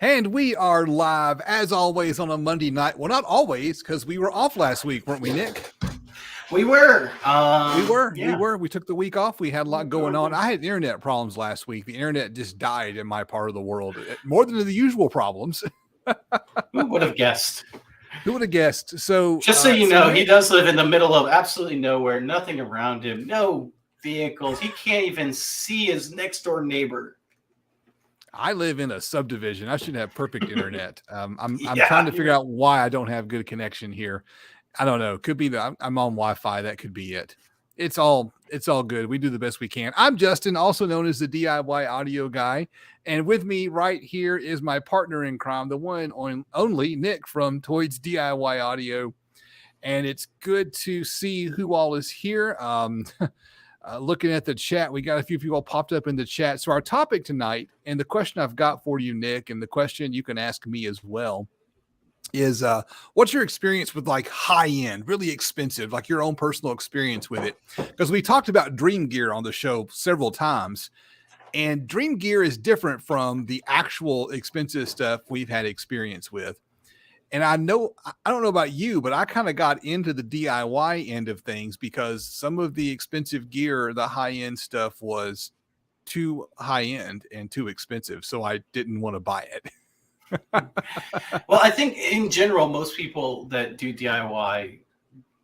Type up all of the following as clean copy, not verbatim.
And we are live, as always, on a Monday night. Well, not always, because we were off last week, weren't we, Nick? We were. We were. We took the week off. We had a lot going on. I had internet problems last week. The internet just died in my part of the world, more than the usual problems. Who would have guessed? Who would have guessed? So, just so you know, he does live in the middle of absolutely nowhere, nothing around him, no vehicles. He can't even see his next door neighbor. I live in a subdivision. I should have perfect internet. I'm trying to figure out why I don't have good connection here. I don't know. Could be that I'm on Wi-Fi. That could be it. It's all good. We do the best we can. I'm Justin, also known as the DIY audio guy. And with me right here is my partner in crime, the one and only Nick from Toyd's DIY Audio. And it's good to see who all is here. Looking at the chat, we got a few people popped up in the chat. So our topic tonight, and the question I've got for you, Nick, and the question you can ask me as well, is what's your experience with like high end, really expensive, like your own personal experience with it? Because we talked about Dream Gear on the show several times, and Dream Gear is different from the actual expensive stuff we've had experience with. And I don't know about you, but I kind of got into the DIY end of things because some of the expensive gear, the high end stuff, was too high end and too expensive. So I didn't want to buy it. Well, I think in general, most people that do DIY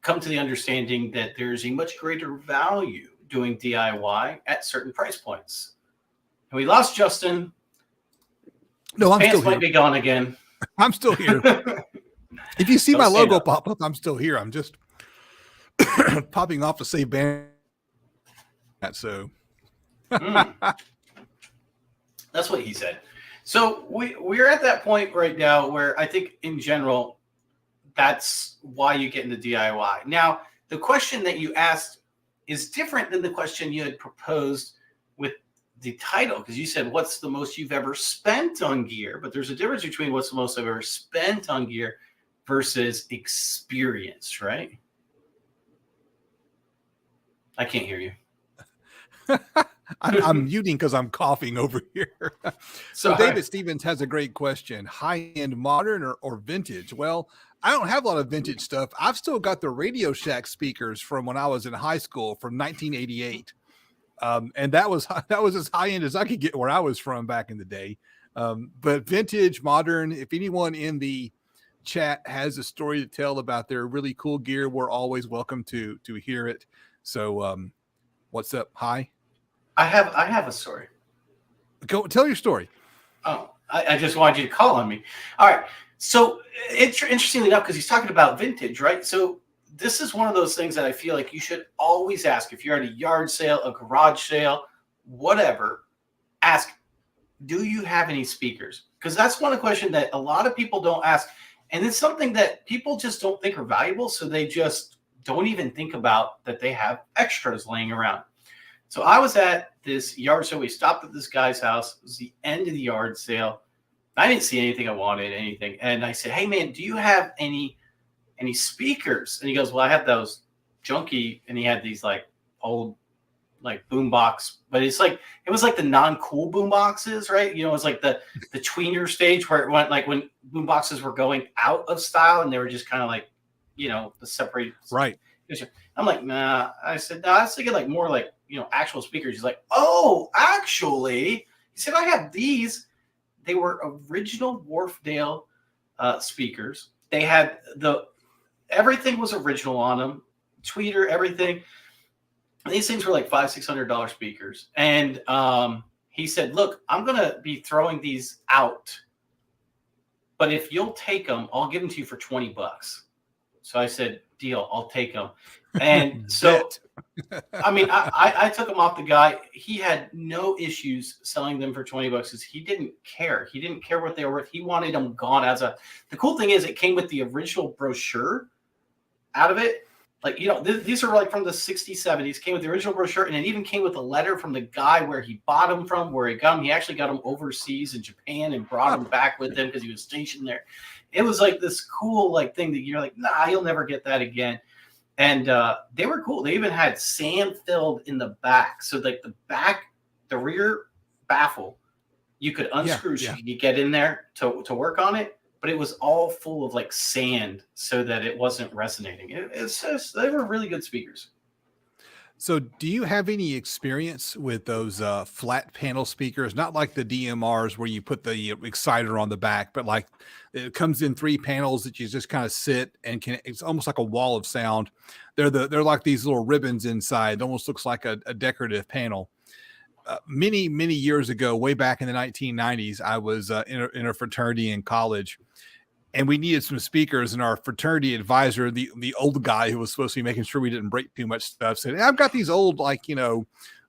come to the understanding that there's a much greater value doing DIY at certain price points. And we lost Justin. No, I'm still here. Might be gone again. I'm still here. If you see my logo pop up, I'm still here. I'm just popping off to save band. So that's what he said. So we're at that point right now where I think in general, that's why you get into DIY. Now, the question that you asked is different than the question you had proposed with the title, because you said, what's the most you've ever spent on gear? But there's a difference between what's the most I've ever spent on gear versus experience, right? I can't hear you. I'm muting because I'm coughing over here. So David Stevens has a great question. High-end modern or vintage? Well, I don't have a lot of vintage stuff. I've still got the Radio Shack speakers from when I was in high school from 1988. And that was as high end as I could get where I was from back in the day. But vintage, modern, if anyone in the chat has a story to tell about their really cool gear, we're always welcome to hear it. So what's up? Hi. I have a story. Go tell your story. Oh, I just wanted you to call on me. All right. So interestingly enough, because he's talking about vintage, right? So this is one of those things that I feel like you should always ask. If you're at a yard sale, a garage sale, whatever, ask, do you have any speakers? Because that's one question that a lot of people don't ask. And it's something that people just don't think are valuable. So they just don't even think about that they have extras laying around. So I was at this yard sale. We stopped at this guy's house. It was the end of the yard sale. I didn't see anything I wanted, anything. And I said, hey, man, do you have any speakers? And he goes, well, I have those junky. And he had these like old like boombox, but it was like the non-cool boom boxes, right? You know, it was like the tweener stage where it went like when boom boxes were going out of style and they were just kind of like, you know, the separated. Right. I'm like, nah. I said, no, I was thinking like more like, you know, actual speakers. He's like, oh, actually, he said, I have these. They were original Wharfedale speakers. They had everything was original on them, tweeter, everything. And these things were like $500-$600 speakers. And he said, look, I'm going to be throwing these out, but if you'll take them, I'll give them to you for $20. So I said, deal, I'll take them. And so, I mean, I took them off the guy. He had no issues selling them for $20 because he didn't care. He didn't care what they were worth. He wanted them gone the cool thing is it came with the original brochure out of it. Like, you know, these are like from the 60s, 70s, came with the original brochure, and it even came with a letter from the guy where he bought them from, where he got them. He actually got them overseas in Japan and brought them back with him because he was stationed there. It was like this cool like thing that you're like, nah, you'll never get that again. And they were cool. They even had sand filled in the back. So like the rear baffle You could unscrew so Yeah. you could get in there to work on it, but it was all full of like sand so that it wasn't resonating. It's just, they were really good speakers. So, do you have any experience with those flat panel speakers? Not like the DMRs where you put the exciter on the back, but like it comes in 3 panels that you just kind of sit and can. It's almost like a wall of sound. They're like these little ribbons inside. It almost looks like a decorative panel. Many years ago, way back in the 1990s, I was in a fraternity in college, and we needed some speakers, and our fraternity advisor, the old guy who was supposed to be making sure we didn't break too much stuff, said, "I've got these old, like,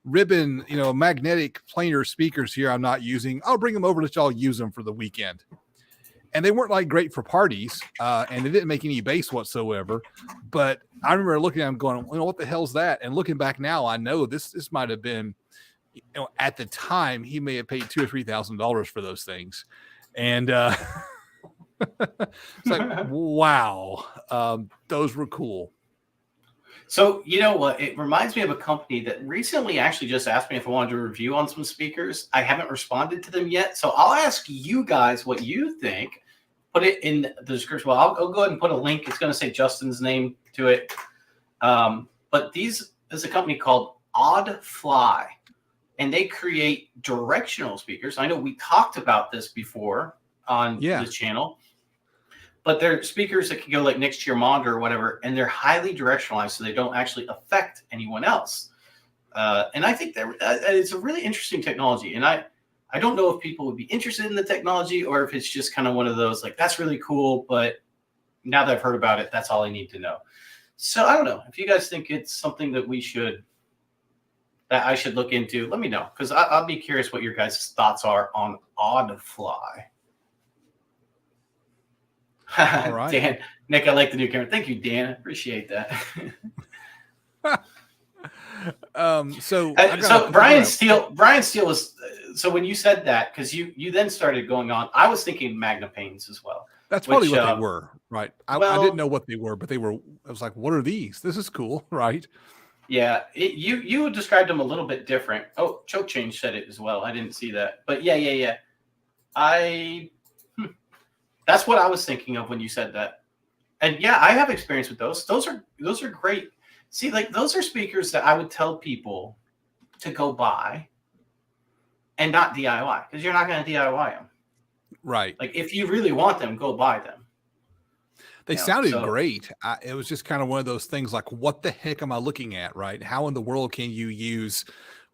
ribbon, magnetic planar speakers here I'm not using. I'll bring them over, let y'all use them for the weekend." And they weren't like great for parties, and they didn't make any bass whatsoever. But I remember looking at them going, what the hell's that? And looking back now, I know this might have been, at the time he may have paid $2,000 or $3,000 for those things. And it's like, wow, those were cool. So, you know what? It reminds me of a company that recently actually just asked me if I wanted to review on some speakers. I haven't responded to them yet. So I'll ask you guys what you think. Put it in the description. Well, I'll go ahead and put a link. It's going to say Justin's name to it. But these is a company called Odd Fly, and they create directional speakers. I know we talked about this before on the channel. But they're speakers that can go like next to your monitor or whatever, and they're highly directionalized, so they don't actually affect anyone else. And I think that it's a really interesting technology. And I don't know if people would be interested in the technology or if it's just kind of one of those like, that's really cool, but now that I've heard about it, that's all I need to know. So I don't know if you guys think it's something that that I should look into. Let me know, because I'll be curious what your guys' thoughts are on Odd Fly. All right. Dan, Nick, I like the new camera. Thank you, Dan. I appreciate that. So Brian Steele was, so when you said that, because you then started going on, I was thinking Magnepanes as well. That's probably what they were, right? I didn't know what they were, but I was like, what are these? This is cool, right? Yeah, you described them a little bit different. Oh, Choke Change said it as well. I didn't see that, but yeah. That's what I was thinking of when you said that. And yeah, I have experience with those. Those are great. See, like those are speakers that I would tell people to go buy and not DIY, because you're not going to DIY them. Right. Like if you really want them, go buy them. They sounded great. It was just kind of one of those things like, what the heck am I looking at, right? How in the world can you use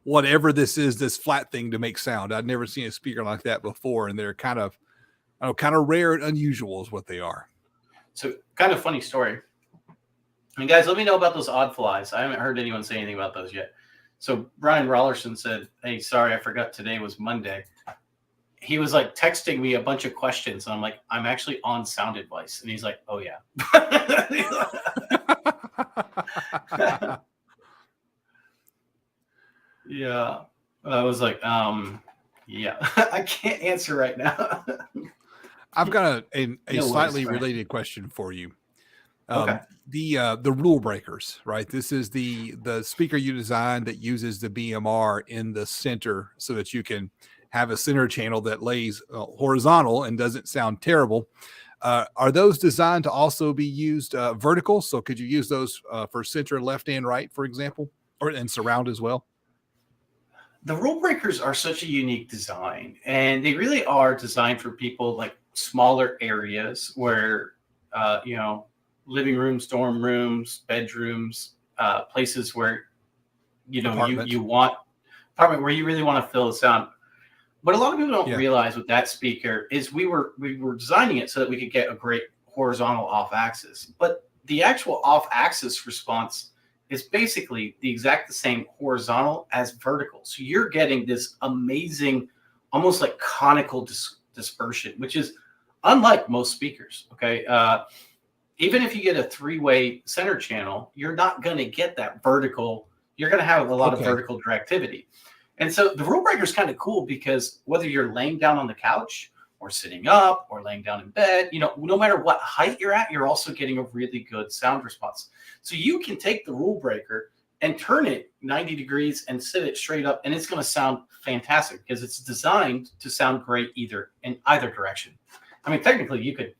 whatever this is, this flat thing, to make sound? I'd never seen a speaker like that before, and they're kind of rare and unusual is what they are. So kind of funny story. And guys, let me know about those Odd Flies. I haven't heard anyone say anything about those yet. So Brian Rollerson said, "Hey, sorry, I forgot today was Monday." He was like texting me a bunch of questions. And I'm like, I'm actually on Sound Advice. And he's like, oh yeah. Yeah. I was like, yeah, I can't answer right now. I've got a slightly related question for you. The rule breakers, right? This is the speaker you designed that uses the BMR in the center so that you can have a center channel that lays horizontal and doesn't sound terrible. Are those designed to also be used vertical? So could you use those for center, left, and right, for example, and surround as well? The rule breakers are such a unique design, and they really are designed for people like smaller areas where, living rooms, dorm rooms, bedrooms, places where, you want apartment where you really want to fill the sound. What a lot of people don't realize with that speaker is we were designing it so that we could get a great horizontal off axis, but the actual off axis response is basically the same horizontal as vertical. So you're getting this amazing, almost like conical dispersion, which is unlike most speakers. Okay. Even if you get a 3-way center channel, you're not going to get that vertical. You're going to have a lot of vertical directivity. And so the rule breaker is kind of cool because whether you're laying down on the couch or sitting up or laying down in bed, no matter what height you're at, you're also getting a really good sound response. So you can take the rule breaker and turn it 90 degrees and sit it straight up, and it's going to sound fantastic because it's designed to sound great in either direction. I mean, technically, you could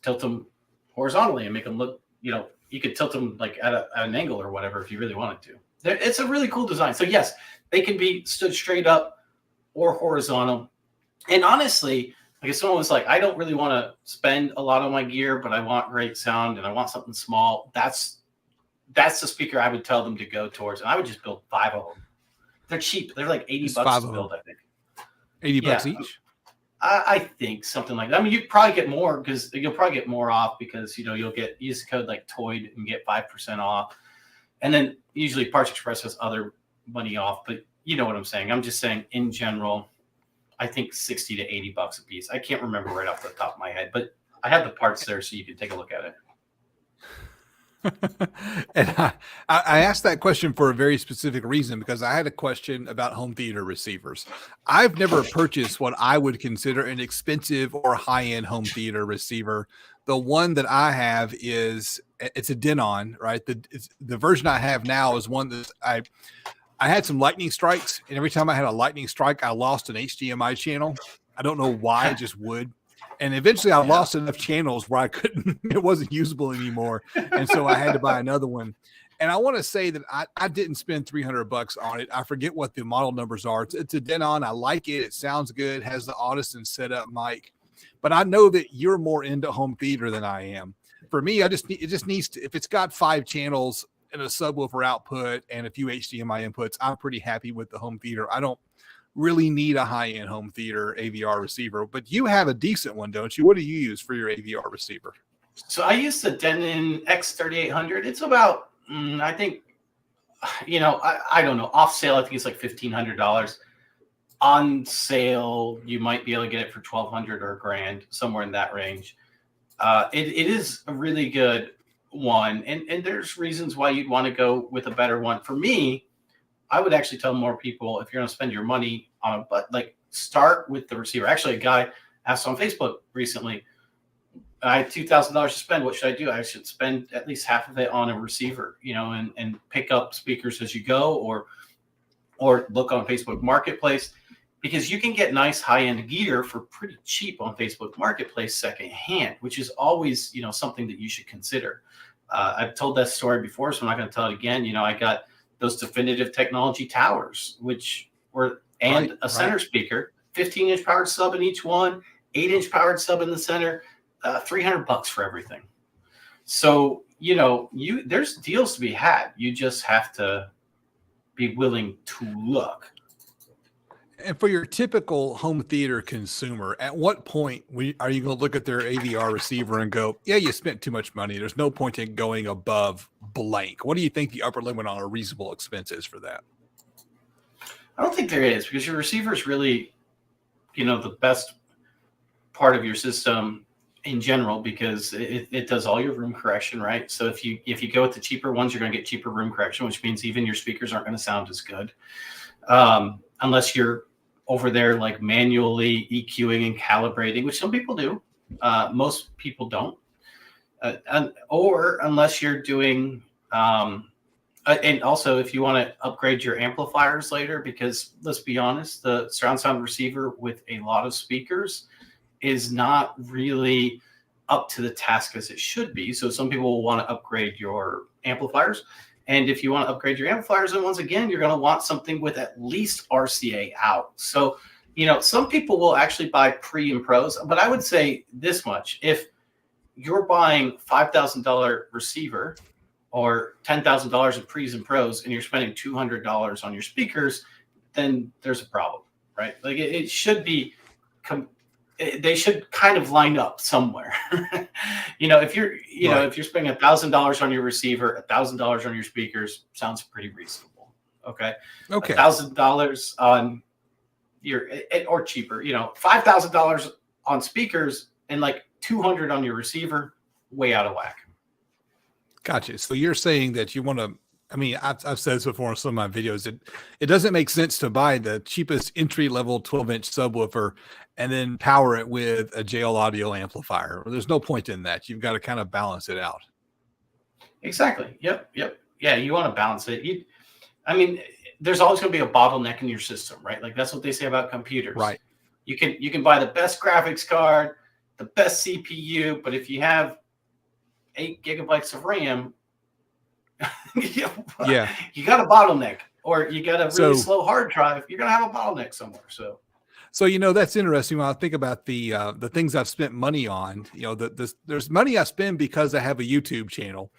tilt them horizontally and make them look, you could tilt them like at an angle or whatever if you really wanted to. It's a really cool design. So yes, they can be stood straight up or horizontal. And honestly, like if someone was like, I don't really want to spend a lot on my gear, but I want great sound and I want something small, that's the speaker I would tell them to go towards. And I would just build 5 of them. They're cheap. They're like $80 to build, I think. $80 each? I think something like that. I mean, you probably get more because you'll probably get more off because, you'll use the code like TOYED and get 5% off. And then usually Parts Express has other money off, but you know what I'm saying. I'm just saying in general, I think 60 to $80 a piece. I can't remember right off the top of my head, but I have the parts there so you can take a look at it. And I asked that question for a very specific reason because I had a question about home theater receivers. I've never purchased what I would consider an expensive or high-end home theater receiver. The one that I have it's a Denon, right? The version I have now is one that I had some lightning strikes, and every time I had a lightning strike, I lost an HDMI channel. I don't know why, I just would. And eventually I lost enough channels where it wasn't usable anymore. And so I had to buy another one. And I want to say that I didn't spend $300 on it. I forget what the model numbers are. It's a Denon. I like it. It sounds good. Has the Audison setup mic. But I know that you're more into home theater than I am. For me, it just needs to, if it's got 5 channels and a subwoofer output and a few HDMI inputs, I'm pretty happy with the home theater. I don't really need a high-end home theater AVR receiver, but you have a decent one, don't you? What do you use for your AVR receiver? So I use the Denon X3800. It's about, I think, I don't know, off sale, I think it's like $1,500. On sale, you might be able to get it for $1,200 or $1,000, somewhere in that range. It is a really good one, and there's reasons why you'd want to go with a better one. For me, I would actually tell more people, if you're going to spend your money on start with the receiver. Actually, a guy asked on Facebook recently, I had $2,000 to spend. What should I do? I should spend at least half of it on a receiver, and pick up speakers as you go, or look on Facebook Marketplace, because you can get nice high-end gear for pretty cheap on Facebook Marketplace secondhand, which is always, something that you should consider. I've told that story before, so I'm not going to tell it again. I got those Definitive Technology towers, and a center speaker, 15-inch powered sub in each one, 8-inch powered sub in the center, $300 for everything. So, there's deals to be had. You just have to be willing to look. And for your typical home theater consumer, at what point are you going to look at their AVR receiver and go, yeah, you spent too much money. There's no point in going above blank. What do you think the upper limit on a reasonable expense is for that? I don't think there is, because your receiver is really, the best part of your system in general, because it does all your room correction, right? So if you go with the cheaper ones, you're going to get cheaper room correction, which means even your speakers aren't going to sound as good. Unless you're over there like manually EQing and calibrating, which some people do. Most people don't. Or unless you're doing, and also if you want to upgrade your amplifiers later, because let's be honest, the surround sound receiver with a lot of speakers is not really up to the task as it should be. So some people will want to upgrade your amplifiers. And if you want to upgrade your amplifiers, then once again, you're going to want something with at least RCA out. So, some people will actually buy pre and pros, but I would say this much. If you're buying $5,000 receiver or $10,000 in pre's and pros, and you're spending $200 on your speakers, then there's a problem, right? Like it should be, they should kind of line up somewhere. If you're, if you're spending $1,000 on your receiver, $1,000 on your speakers, sounds pretty reasonable. Okay. $1,000 on your, or cheaper, $5,000 on speakers and like $200 on your receiver, way out of whack. Gotcha. So you're saying that you want to, I've said this before in some of my videos, it doesn't make sense to buy the cheapest entry-level 12-inch subwoofer and then power it with a JL Audio amplifier. There's no point in that. You've got to kind of balance it out. Exactly. Yep. yeah, you want to balance it. I mean, there's always going to be a bottleneck in your system, right? Like that's what they say about computers. Right. You can buy the best graphics card, the best CPU, but if you have 8 gigabytes of RAM, Yeah. you got a bottleneck, or you got a really So- slow hard drive. You're gonna have a bottleneck somewhere. So that's interesting when I think about the things I've spent money on. There's money I spend because I have a YouTube channel,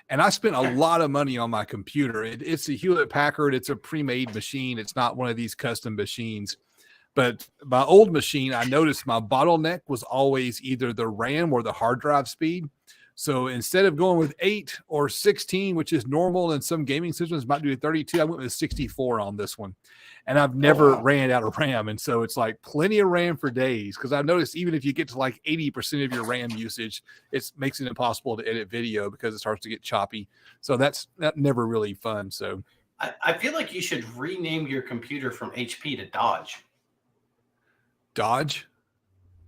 and I spent a lot of money on my computer. It's a Hewlett Packard. It's a pre-made machine. It's not one of these custom machines. But my old machine, I noticed my bottleneck was always either the RAM or the hard drive speed. So instead of going with 8 or 16, which is normal in some gaming systems, might do 32, I went with 64 on this one. And I've never ran out of RAM. And so it's like plenty of RAM for days. Because I've noticed even if you get to like 80% of your RAM usage, it makes it impossible to edit video because it starts to get choppy. So that's never really fun. So I feel like you should rename your computer from HP to Dodge. Dodge?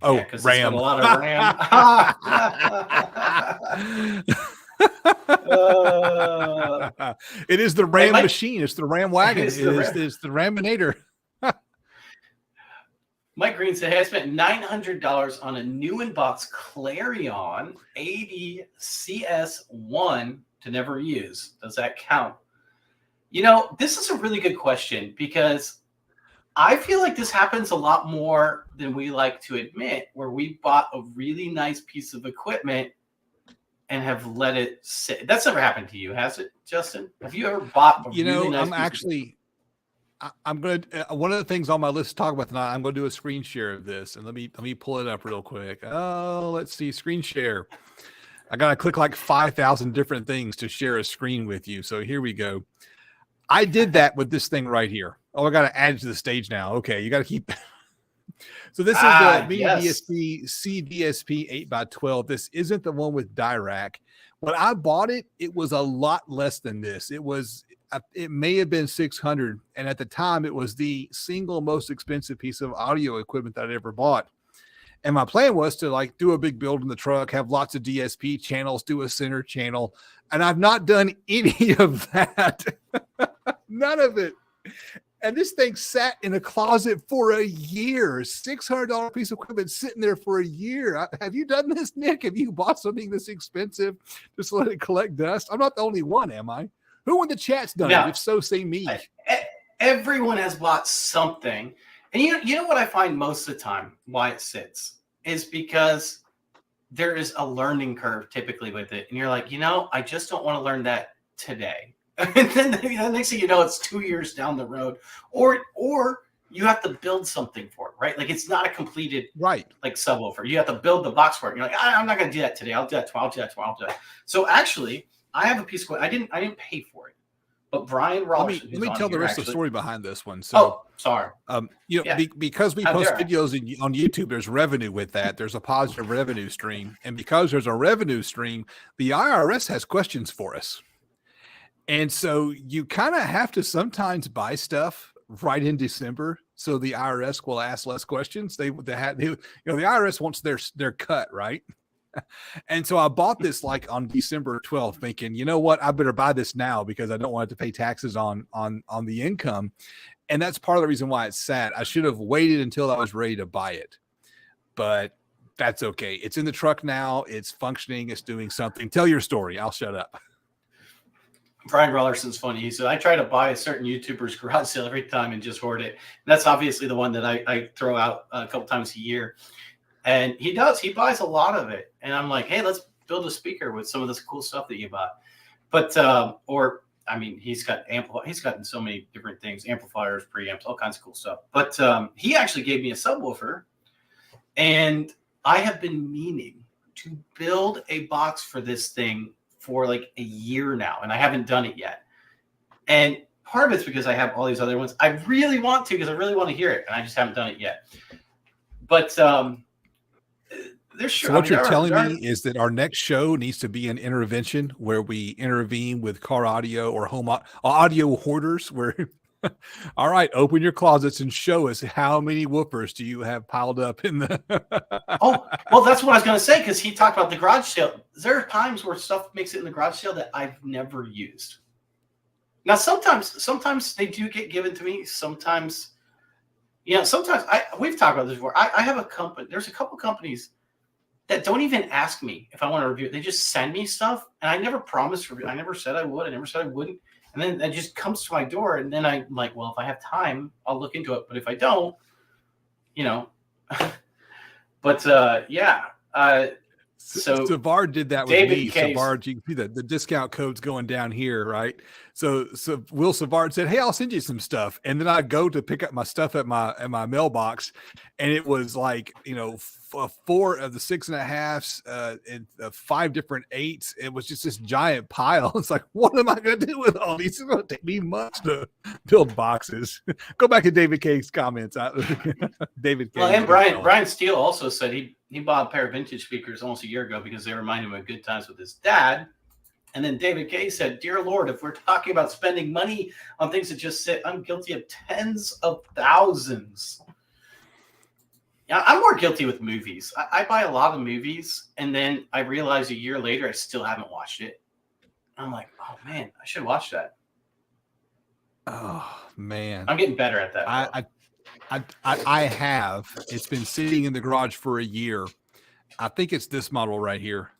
Oh, yeah, RAM. It's got a lot of RAM. It is the RAM machine. It's the RAM wagon. It's the Raminator. Mike Green said, hey, I spent $900 on a new in-box Clarion 80 CS1 to never use. Does that count? This is a really good question because I feel like this happens a lot more than we like to admit, where we bought a really nice piece of equipment and have let it sit. That's never happened to you, has it, Justin? Have you ever bought a really nice I'm going to, one of the things on my list to talk about tonight, I'm going to do a screen share of this, and let me pull it up real quick. Oh, let's see, screen share. I got to click like 5,000 different things to share a screen with you. So here we go. I did that with this thing right here. Oh, I got to add it to the stage now. Okay, you got to keep. So this is the Mini DSP CDSP 8x12. This isn't the one with Dirac. When I bought it, it was a lot less than this. It may have been 600, and at the time, it was the single most expensive piece of audio equipment that I'd ever bought. And my plan was to like do a big build in the truck, have lots of DSP channels, do a center channel, and I've not done any of that. None of it. And this thing sat in a closet for a year. $600 piece of equipment sitting there for a year. Have you done this, Nick? Have you bought something this expensive just to let it collect dust? I'm not the only one, am I? Who in the chat's done it? If so, say me. Everyone has bought something. And you know what I find most of the time why it sits is because there is a learning curve typically with it. And you're like, I just don't want to learn that today. And then the next thing you know, it's 2 years down the road, or you have to build something for it, right? Like it's not a completed like subwoofer. You have to build the box for it. And you're like, I'm not going to do that today. I'll do that tomorrow. I'll do that tomorrow. I'll do that. So actually, I have a piece of equipment. I didn't pay for it, but Brian Rollerson. Let me tell the rest of the story behind this one. So, sorry. Because we post videos on YouTube, there's revenue with that. There's a positive revenue stream, and because there's a revenue stream, the IRS has questions for us. And so you kind of have to sometimes buy stuff right in December, so the IRS will ask less questions. The IRS wants their cut, right? And so I bought this like on December 12th, thinking, you know what, I better buy this now because I don't want to pay taxes on the income. And that's part of the reason why it's sat. I should have waited until I was ready to buy it, but that's okay. It's in the truck now. It's functioning. It's doing something. Tell your story. I'll shut up. Brian Rollerson's funny. He said, I try to buy a certain YouTuber's garage sale every time and just hoard it. And that's obviously the one that I throw out a couple times a year. And he does. He buys a lot of it. And I'm like, hey, let's build a speaker with some of this cool stuff that you bought. But, he's got he's gotten so many different things, amplifiers, preamps, all kinds of cool stuff. But he actually gave me a subwoofer. And I have been meaning to build a box for this thing for like a year now, and I haven't done it yet. And part of it's because I have all these other ones. I really want to because I really want to hear it, and I just haven't done it yet. But there's sure. So what you're telling me is that our next show needs to be an intervention where we intervene with car audio or home audio hoarders. Where, all right, open your closets and show us how many woofers do you have piled up in the. Oh, well, that's what I was going to say because he talked about the garage sale. There are times where stuff makes it in the garage sale that I've never used. Now, sometimes they do get given to me. Sometimes, sometimes we've talked about this before. I have a company. There's a couple companies that don't even ask me if I want to review it. They just send me stuff, and I never promised review. I never said I would. I never said I wouldn't. And then it just comes to my door, and then I'm like, well, if I have time, I'll look into it. But if I don't, but yeah. So Savard did that with David me. Case. Savard, you can see the discount code's going down here, right? So Will Savard said, "Hey, I'll send you some stuff," and then I go to pick up my stuff at my mailbox, and it was like 4 of the 6.5s, and 5 different 8s. It was just this giant pile. It's like, what am I going to do with all these? It's going to take me months to build boxes. Go back to David K's comments. David K. Well, and Brian Steele also said he bought a pair of vintage speakers almost a year ago because they remind him of good times with his dad. And then David K said, "Dear Lord, if we're talking about spending money on things that just sit, I'm guilty of tens of thousands." Yeah, I'm more guilty with movies. I buy a lot of movies, and then I realize a year later I still haven't watched it. I'm like, oh man, I should watch that. Oh man, I'm getting better at that. I have. It's been sitting in the garage for a year. I think it's this model right here.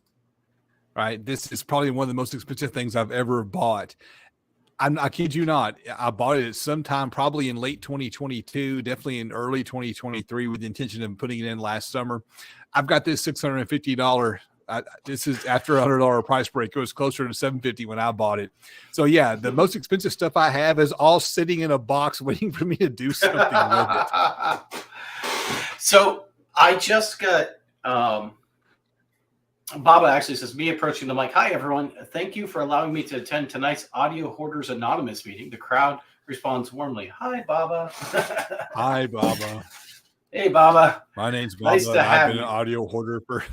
Right, this is probably one of the most expensive things I've ever bought. I kid you not. I bought it sometime probably in late 2022, definitely in early 2023, with the intention of putting it in last summer. I've got this $650. This is after $100 price break. It was closer to $750 when I bought it. So yeah, the most expensive stuff I have is all sitting in a box waiting for me to do something with it. So I just got. Baba actually says, me approaching the mic. Hi, everyone. Thank you for allowing me to attend tonight's Audio Hoarders Anonymous meeting. The crowd responds warmly. Hi, Baba. Hi, Baba. Hey, Baba. My name's Baba. Nice to have I've been you. an audio hoarder for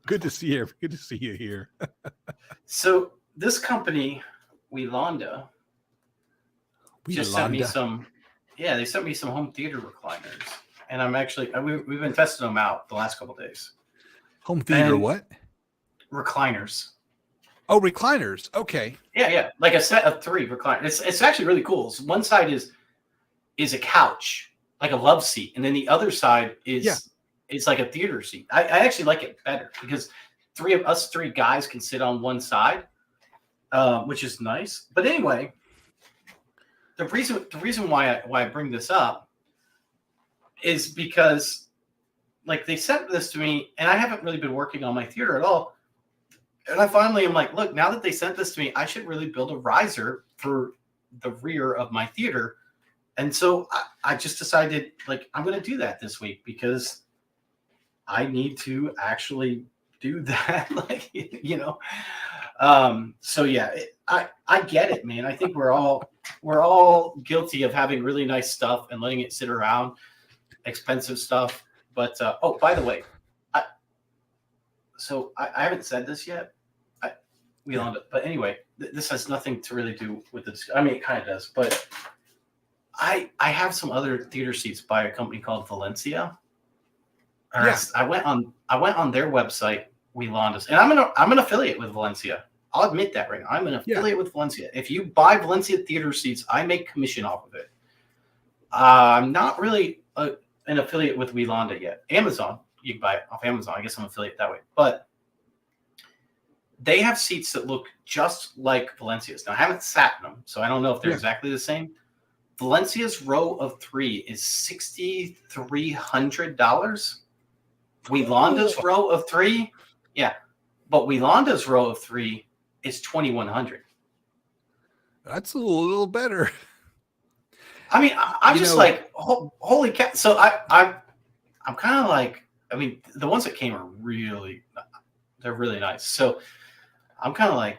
good to see you. Good to see you here. So this company, Wielanda, just sent me some. Yeah, they sent me some home theater recliners, and I'm actually we've been testing them out the last couple of days. Home theater, what? Recliners. Oh, recliners. Okay. Yeah. Like a set of 3 recliners. It's actually really cool. So one side is a couch, like a love seat, and then the other side is like a theater seat. I actually like it better because 3 guys can sit on one side, which is nice. But anyway, the reason why I bring this up is because, like, they sent this to me, and I haven't really been working on my theater at all. And I finally am like, look, now that they sent this to me, I should really build a riser for the rear of my theater. And so I just decided, like, I'm going to do that this week because I need to actually do that. So yeah, I get it, man. I think we're all guilty of having really nice stuff and letting it sit around, expensive stuff. But by the way, I haven't said this yet. But anyway, this has nothing to really do with this. I mean, it kind of does. But I have some other theater seats by a company called Valencia. Yes, I went on their website, Wielanda's, and I'm an affiliate with Valencia. I'll admit that right now. I'm an affiliate with Valencia. If you buy Valencia theater seats, I make commission off of it. I'm not really an affiliate with Wielanda yet. Amazon, you can buy it off Amazon. I guess I'm affiliate that way. But they have seats that look just like Valencia's. Now, I haven't sat in them, so I don't know if they're exactly the same. Valencia's row of 3 is $6,300. Wielanda's row of 3, but Wielanda's row of 3 is $2,100. That's a little better. I mean, I'm just like, holy cow. So I'm kind of like, I mean, the ones that came are they're really nice. So I'm kind of like,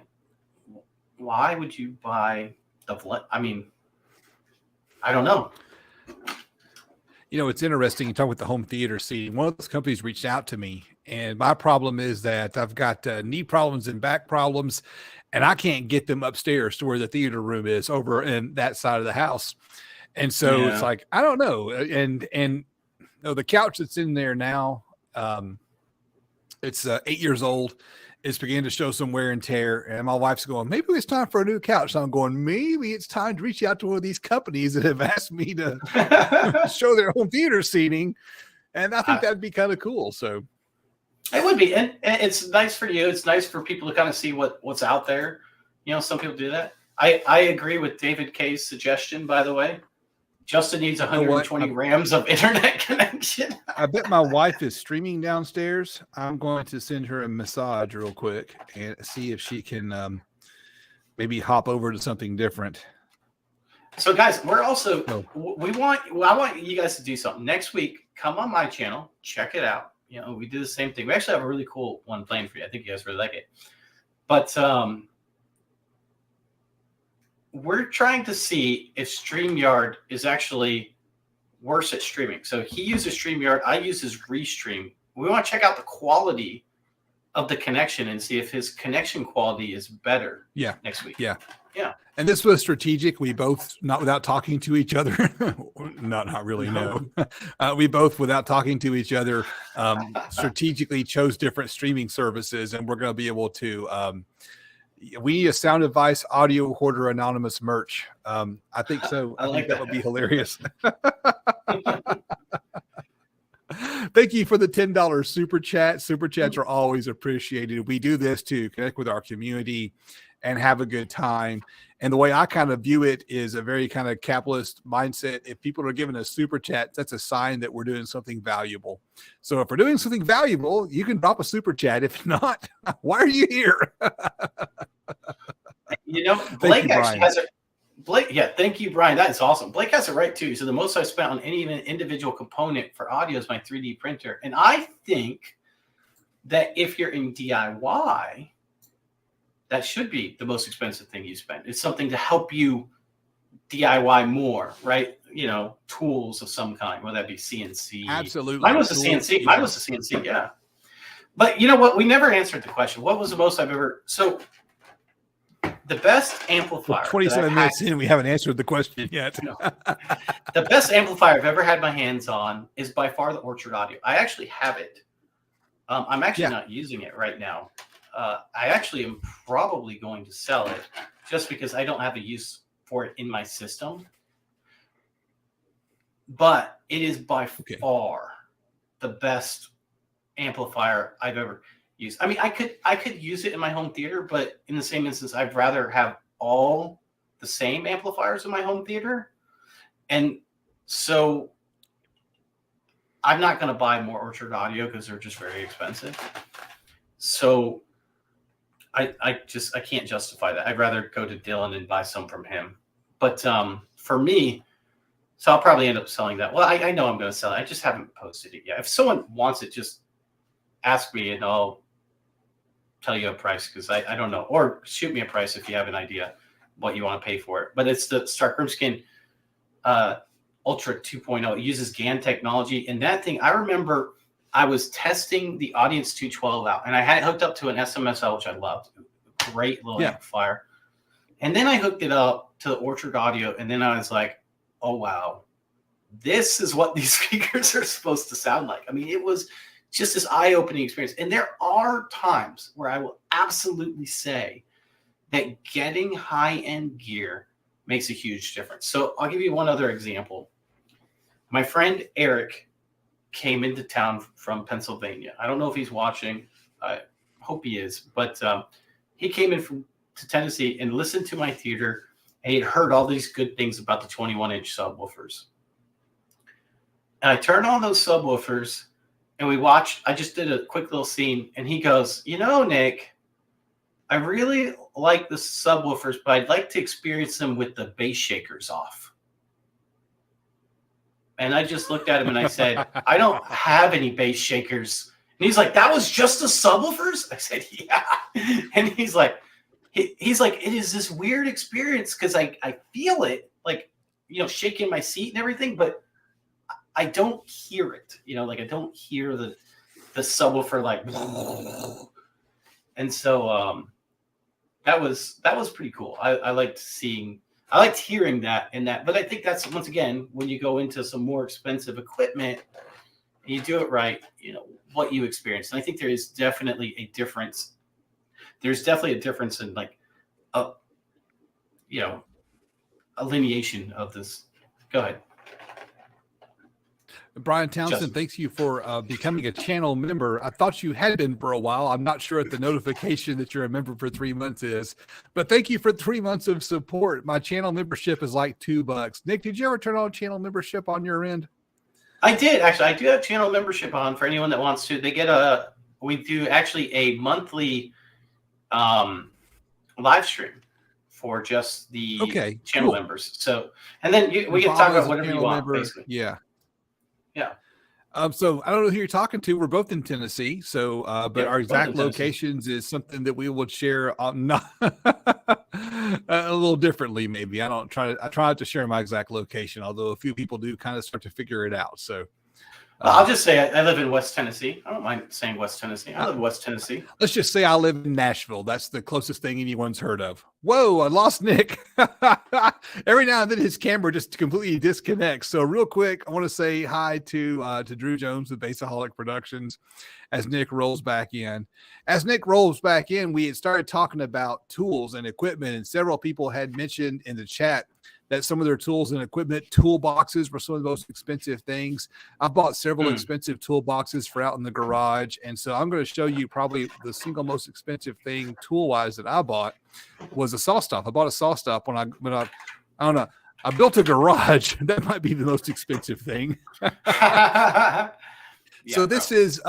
why would you buy I mean, I don't know. It's interesting. You talk with the home theater seating. One of those companies reached out to me, and my problem is that I've got knee problems and back problems, and I can't get them upstairs to where the theater room is over in that side of the house. And so it's like, I don't know. And the couch that's in there now, it's 8 years old. it's beginning to show some wear and tear. And my wife's going, maybe it's time for a new couch. So I'm going, maybe it's time to reach out to one of these companies that have asked me to show their home theater seating. And I think that'd be kind of cool. So it would be. And it's nice for you. It's nice for people to kind of see what's out there. You know, some people do that. I agree with David K's suggestion, by the way. Justin needs 120 rams of internet connection. I bet my wife is streaming downstairs. I'm going to send her a massage real quick and see if she can maybe hop over to something different. So, guys, we're also I want you guys to do something next week. Come on my channel, check it out. You know, we do the same thing. We actually have a really cool one planned for you. I think you guys really like it. But we're trying to see if StreamYard is actually worse at streaming. So he uses StreamYard. I use his Restream. We want to check out the quality of the connection and see if his connection quality is better next week. Yeah. And this was strategic. We both, not without talking to each other, not really, no. We both, without talking to each other, strategically chose different streaming services, and we're going to be able to we need a Sound Advice Audio Hoarder Anonymous merch. I think so. I think that would be hilarious. Thank you for the $10 super chat. Super chats are always appreciated. We do this to connect with our community and have a good time. And the way I kind of view it is a very kind of capitalist mindset. If people are giving us super chats, that's a sign that we're doing something valuable. So if we're doing something valuable, you can drop a super chat. If not, why are you here? You know, Blake actually has it. Blake, thank you, Brian. That is awesome. Blake has it right too. So the most I've spent on any individual component for audio is my 3D printer. And I think that if you're in DIY, that should be the most expensive thing you spend. It's something to help you DIY more, right? You know, tools of some kind, whether that be CNC. Absolutely. Mine was a CNC. Mine was a CNC, yeah. But you know what? We never answered the question. What was the most I've ever... So the best amplifier... Well, 27 minutes in, we haven't answered the question yet. No. The best amplifier I've ever had my hands on is by far the Orchard Audio. I actually have it. I'm actually not using it right now. I actually am probably going to sell it just because I don't have a use for it in my system. But it is by far the best amplifier I've ever used. I mean, I could use it in my home theater, but in the same instance, I'd rather have all the same amplifiers in my home theater. And so I'm not going to buy more Orchard Audio because they're just very expensive. So I can't justify that. I'd rather go to Dylan and buy some from him. But for me, so I'll probably end up selling that. Well, I know I'm going to sell it. I just haven't posted it yet. If someone wants it, just ask me and I'll tell you a price because I don't know. Or shoot me a price if you have an idea what you want to pay for it. But it's the Stark Grimskin Ultra 2.0. It uses GAN technology. And that thing, I remember I was testing the Audience 212 out, and I had it hooked up to an SMSL, which I loved. Great little amplifier. And then I hooked it up to the Orchard Audio, and then I was like, oh, wow. This is what these speakers are supposed to sound like. I mean, it was just this eye-opening experience. And there are times where I will absolutely say that getting high-end gear makes a huge difference. So I'll give you one other example. My friend Eric came into town from Pennsylvania. I don't know if he's watching. I hope he is. But he came in to Tennessee and listened to my theater, and he'd heard all these good things about the 21-inch subwoofers. And I turned on those subwoofers, and we watched. I just did a quick little scene, and he goes, you know, Nick, I really like the subwoofers, but I'd like to experience them with the bass shakers off. And I just looked at him and I said, I don't have any bass shakers. And he's like, that was just the subwoofers? I said, yeah. And he's like, it is this weird experience because I feel it, like, you know, shaking my seat and everything, but I don't hear it. You know, like I don't hear the subwoofer like. And so that was pretty cool. I liked hearing that and that, but I think that's, once again, when you go into some more expensive equipment and you do it right, you know, what you experience. And I think there is definitely a difference there's definitely a difference in like, you know, a lineation of this. Go ahead. Brian Townsend, Justin. thanks you for becoming a channel member. I thought you had been for a while. I'm not sure what the notification that you're a member for 3 months is, but thank you for 3 months of support. My channel membership is like $2. Nick, did you ever turn on channel membership on your end? I did actually. I do have channel membership on for anyone that wants to. They get we do actually a monthly live stream for just the channel members. So, and then we can talk about whatever you want, basically. Yeah. Yeah. So I don't know who you're talking to. We're both in Tennessee. So, but our exact locations is something that we will share on not a little differently. Maybe I try not to share my exact location, although a few people do kind of start to figure it out. So I'll just say I live in West Tennessee. I don't mind saying West Tennessee. I live in West Tennessee. Let's just say I live in Nashville. That's the closest thing anyone's heard of. Whoa, I lost Nick. Every now and then his camera just completely disconnects. So real quick, I want to say hi to Drew Jones with Baseaholic Productions as Nick rolls back in. As Nick rolls back in, we had started talking about tools and equipment, and several people had mentioned in the chat that some of their tools and equipment toolboxes were some of the most expensive things. I bought several expensive toolboxes for out in the garage. And so I'm going to show you probably the single most expensive thing tool-wise that I bought was a SawStop. I bought a SawStop when I don't know, I built a garage. That might be the most expensive thing. So this is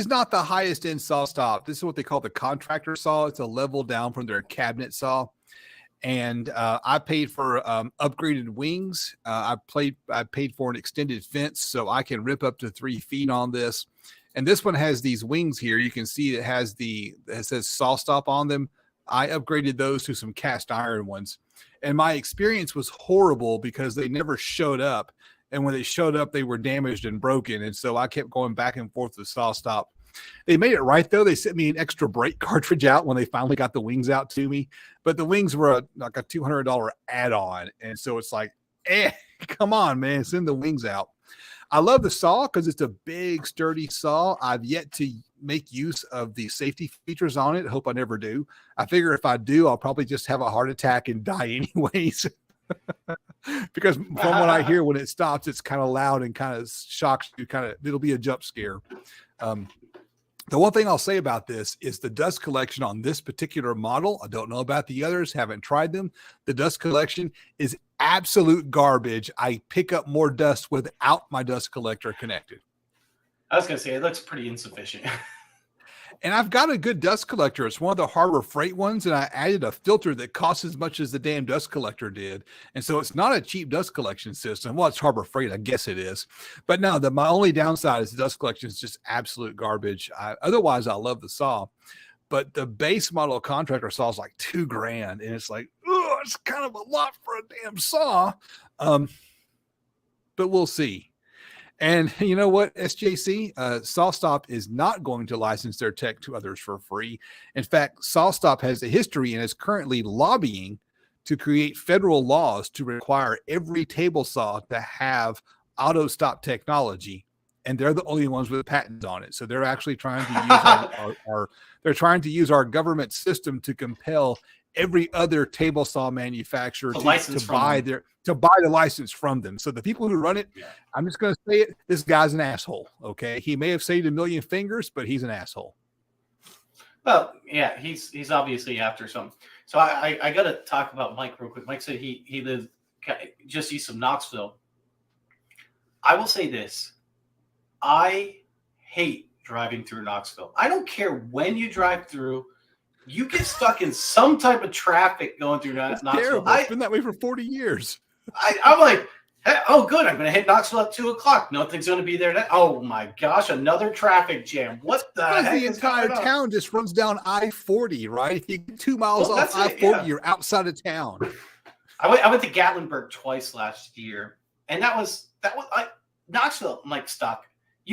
not the highest end SawStop. This is what they call the contractor saw. It's a level down from their cabinet saw. And I paid for upgraded wings. I paid for an extended fence so I can rip up to 3 feet on this. And this one has these wings here. You can see it says SawStop on them. I upgraded those to some cast iron ones. And my experience was horrible because they never showed up. And when they showed up, they were damaged and broken. And so I kept going back and forth with SawStop. They made it right, though. They sent me an extra brake cartridge out when they finally got the wings out to me. But the wings were like a $200 add-on. And so it's like, come on, man, send the wings out. I love the saw because it's a big, sturdy saw. I've yet to make use of the safety features on it. Hope I never do. I figure if I do, I'll probably just have a heart attack and die anyways. Because from what I hear, when it stops, it's kind of loud and kind of shocks you. It'll be a jump scare. The one thing I'll say about this is the dust collection on this particular model. I don't know about the others, haven't tried them. The dust collection is absolute garbage. I pick up more dust without my dust collector connected. I was going to say, it looks pretty insufficient. And I've got a good dust collector. It's one of the Harbor Freight ones, and I added a filter that costs as much as the damn dust collector did. And so it's not a cheap dust collection system. Well, it's Harbor Freight. I guess it is. But no, my only downside is the dust collection is just absolute garbage. Otherwise, I love the saw. But the base model contractor saw is like $2,000. And it's like, oh, it's kind of a lot for a damn saw. But we'll see. And you know what, SJC, SawStop is not going to license their tech to others for free. In fact, SawStop has a history and is currently lobbying to create federal laws to require every table saw to have auto stop technology. And they're the only ones with patents on it. So they're actually trying to use our government system to compel every other table saw manufacturer to buy the license from them. So the people who run it, I'm just going to say it, this guy's an asshole. Okay. He may have saved a million fingers, but he's an asshole. Well, yeah, he's obviously after some. So I got to talk about Mike real quick. Mike said he lived just east of Knoxville. I will say this. I hate driving through Knoxville. I don't care when you drive through. You get stuck in some type of traffic going through Knoxville. Terrible. It's been that way for 40 years. I'm like, hey, oh, good. I'm going to hit Knoxville at 2:00. Nothing's going to be there. Oh, my gosh. Another traffic jam. What the heck? The entire town just runs down I-40, right? If you get 2 miles off I-40, you're outside of town. I went to Gatlinburg twice last year, and that was Knoxville. I'm like stuck.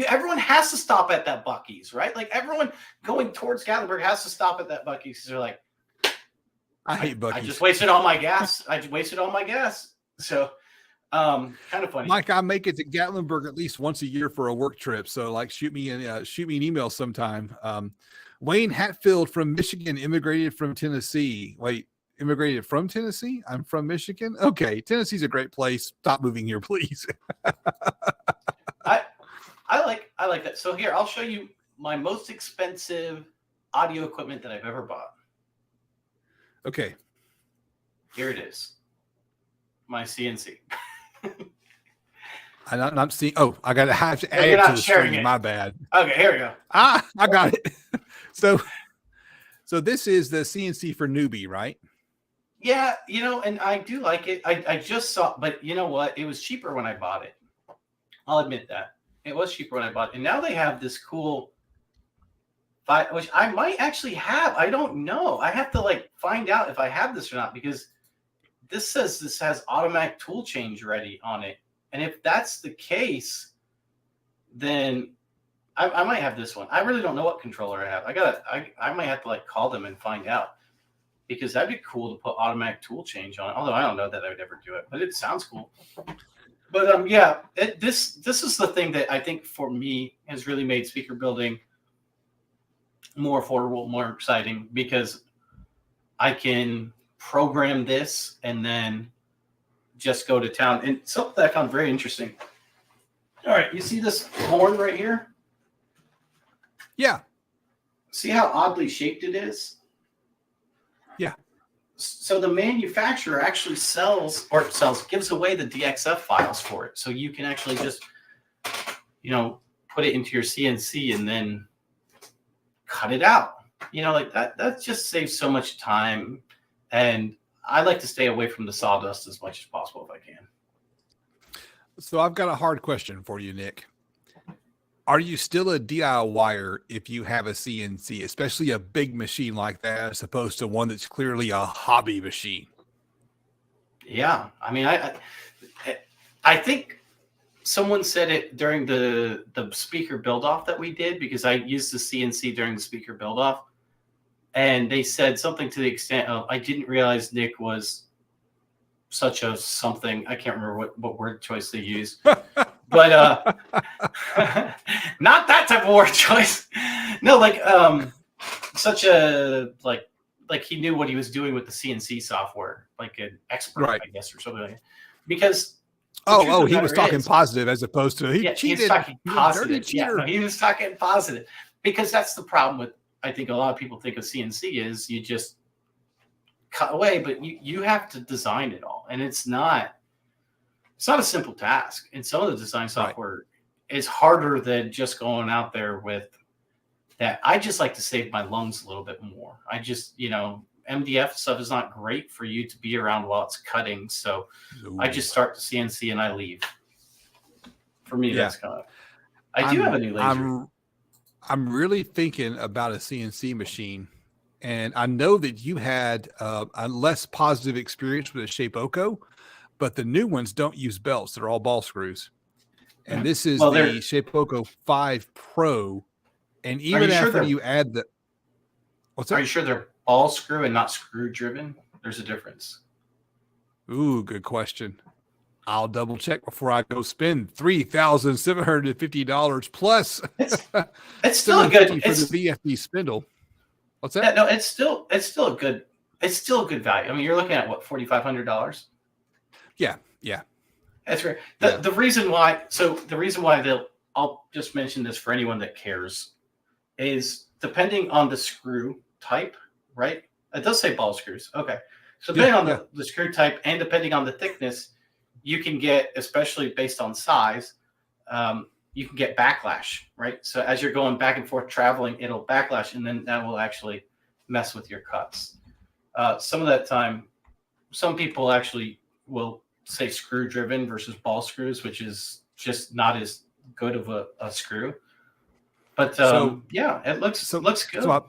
Everyone has to stop at that Buc-ee's, right? Like everyone going towards Gatlinburg has to stop at that Buc-ee's. They're like, I hate Buc-ee's. I just wasted all my gas. So Kind of funny. Mike, I make it to Gatlinburg at least once a year for a work trip. So like shoot me an email sometime. Wayne Hatfield from Michigan immigrated from Tennessee. Wait, immigrated from Tennessee? I'm from Michigan. Okay. Tennessee's a great place. Stop moving here, please. I like that. So here, I'll show you my most expensive audio equipment that I've ever bought. Okay. Here it is. My CNC. I'm seeing. Oh, I got to have to add You're it to not the sharing screen. it. My bad. Okay, here we go. I got it. So this is the CNC for newbie, right? Yeah, and I do like it. I just saw, but you know what? It was cheaper when I bought it. I'll admit that. It was cheaper when I bought it. And now they have this cool, which I might actually have. I don't know. I have to find out if I have this or not, because this says this has automatic tool change ready on it. And if that's the case, then I might have this one. I really don't know what controller I have. I might have to call them and find out, because that'd be cool to put automatic tool change on it. Although I don't know that I would ever do it, but it sounds cool. But yeah, this is the thing that I think for me has really made speaker building more affordable, more exciting, because I can program this and then just go to town. And something that I found very interesting. All right, you see this horn right here? Yeah. See how oddly shaped it is? Yeah. So the manufacturer actually gives away the DXF files for it. So you can actually just, put it into your CNC and then cut it out. That just saves so much time. And I like to stay away from the sawdust as much as possible if I can. So I've got a hard question for you, Nick. Are you still a DIYer if you have a CNC, especially a big machine like that, as opposed to one that's clearly a hobby machine? Yeah. I mean, I think someone said it during the speaker build-off that we did, because I used the CNC during the speaker build-off. And they said something to the extent of, I didn't realize Nick was such a something. I can't remember what word choice they used. But not that type of word choice. No, such a like he knew what he was doing with the CNC software, like an expert, right, I guess, or something like that. Because he was talking positive as opposed to he cheated. He was talking positive. Yeah, no, he was talking positive, because that's the problem with, I think, a lot of people think of CNC is you just cut away, but you have to design it all, and it's not a simple task. And some of the design software is harder than just going out there with that. I just like to save my lungs a little bit more. I just, MDF stuff is not great for you to be around while it's cutting. So I just start the CNC and I leave. For me, that's kind of, I do have a new laser. I'm really thinking about a CNC machine. And I know that you had a less positive experience with a Shapoko, but the new ones don't use belts. They're all ball screws. And this is the Shapoko 5 Pro. And even after you add the... What's that? Are you sure they're ball screw and not screw driven? There's a difference. Ooh, good question. I'll double check before I go spend $3,750 plus. It's still a good for the VFD spindle. What's that? Yeah, no, it's still a good value. I mean, you're looking at what, $4,500? Yeah. That's right. The reason why I'll just mention this for anyone that cares, is depending on the screw type, right? It does say ball screws. Okay. So depending on the screw type and depending on the thickness, you can get, especially based on size, you can get backlash, right? So as you're going back and forth traveling, it'll backlash, and then that will actually mess with your cuts. Some of that time, some people actually will say screw driven versus ball screws, which is just not as good of a screw. But it looks good. So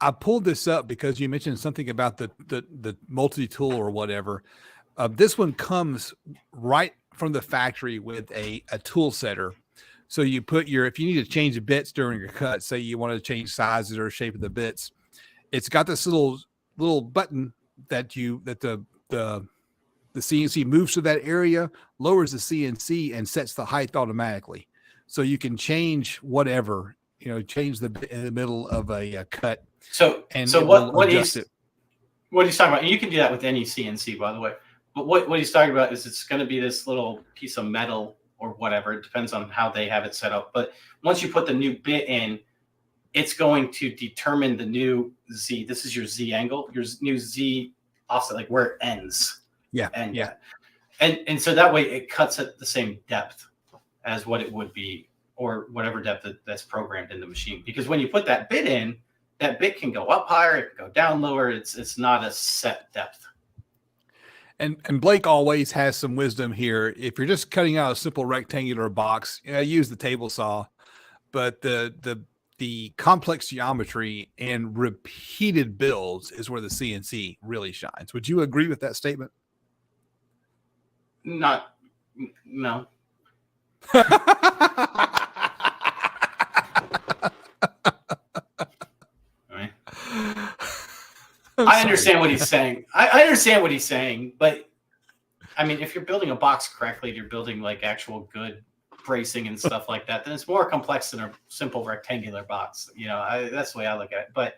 I pulled this up because you mentioned something about the multi-tool or whatever. This one comes right from the factory with a tool setter. So you put if you need to change the bits during your cut, say you want to change sizes or shape of the bits, it's got this little button that the The CNC moves to that area, lowers the CNC, and sets the height automatically. So you can change whatever, change the in the middle of a cut. So what he's talking about, and you can do that with any CNC, by the way. But what he's talking about is it's going to be this little piece of metal or whatever. It depends on how they have it set up. But once you put the new bit in, it's going to determine the new Z. This is your Z angle, your new Z offset, like where it ends. Yeah. And so that way it cuts at the same depth as what it would be, or whatever depth that's programmed in the machine. Because when you put that bit in, that bit can go up higher, it can go down lower. It's not a set depth. And Blake always has some wisdom here. If you're just cutting out a simple rectangular box, use the table saw. But the complex geometry and repeated builds is where the CNC really shines. Would you agree with that statement? No. I understand what he's saying. I understand what he's saying, but I mean, if you're building a box correctly, you're building like actual good bracing and stuff like that, then it's more complex than a simple rectangular box. That's the way I look at it. But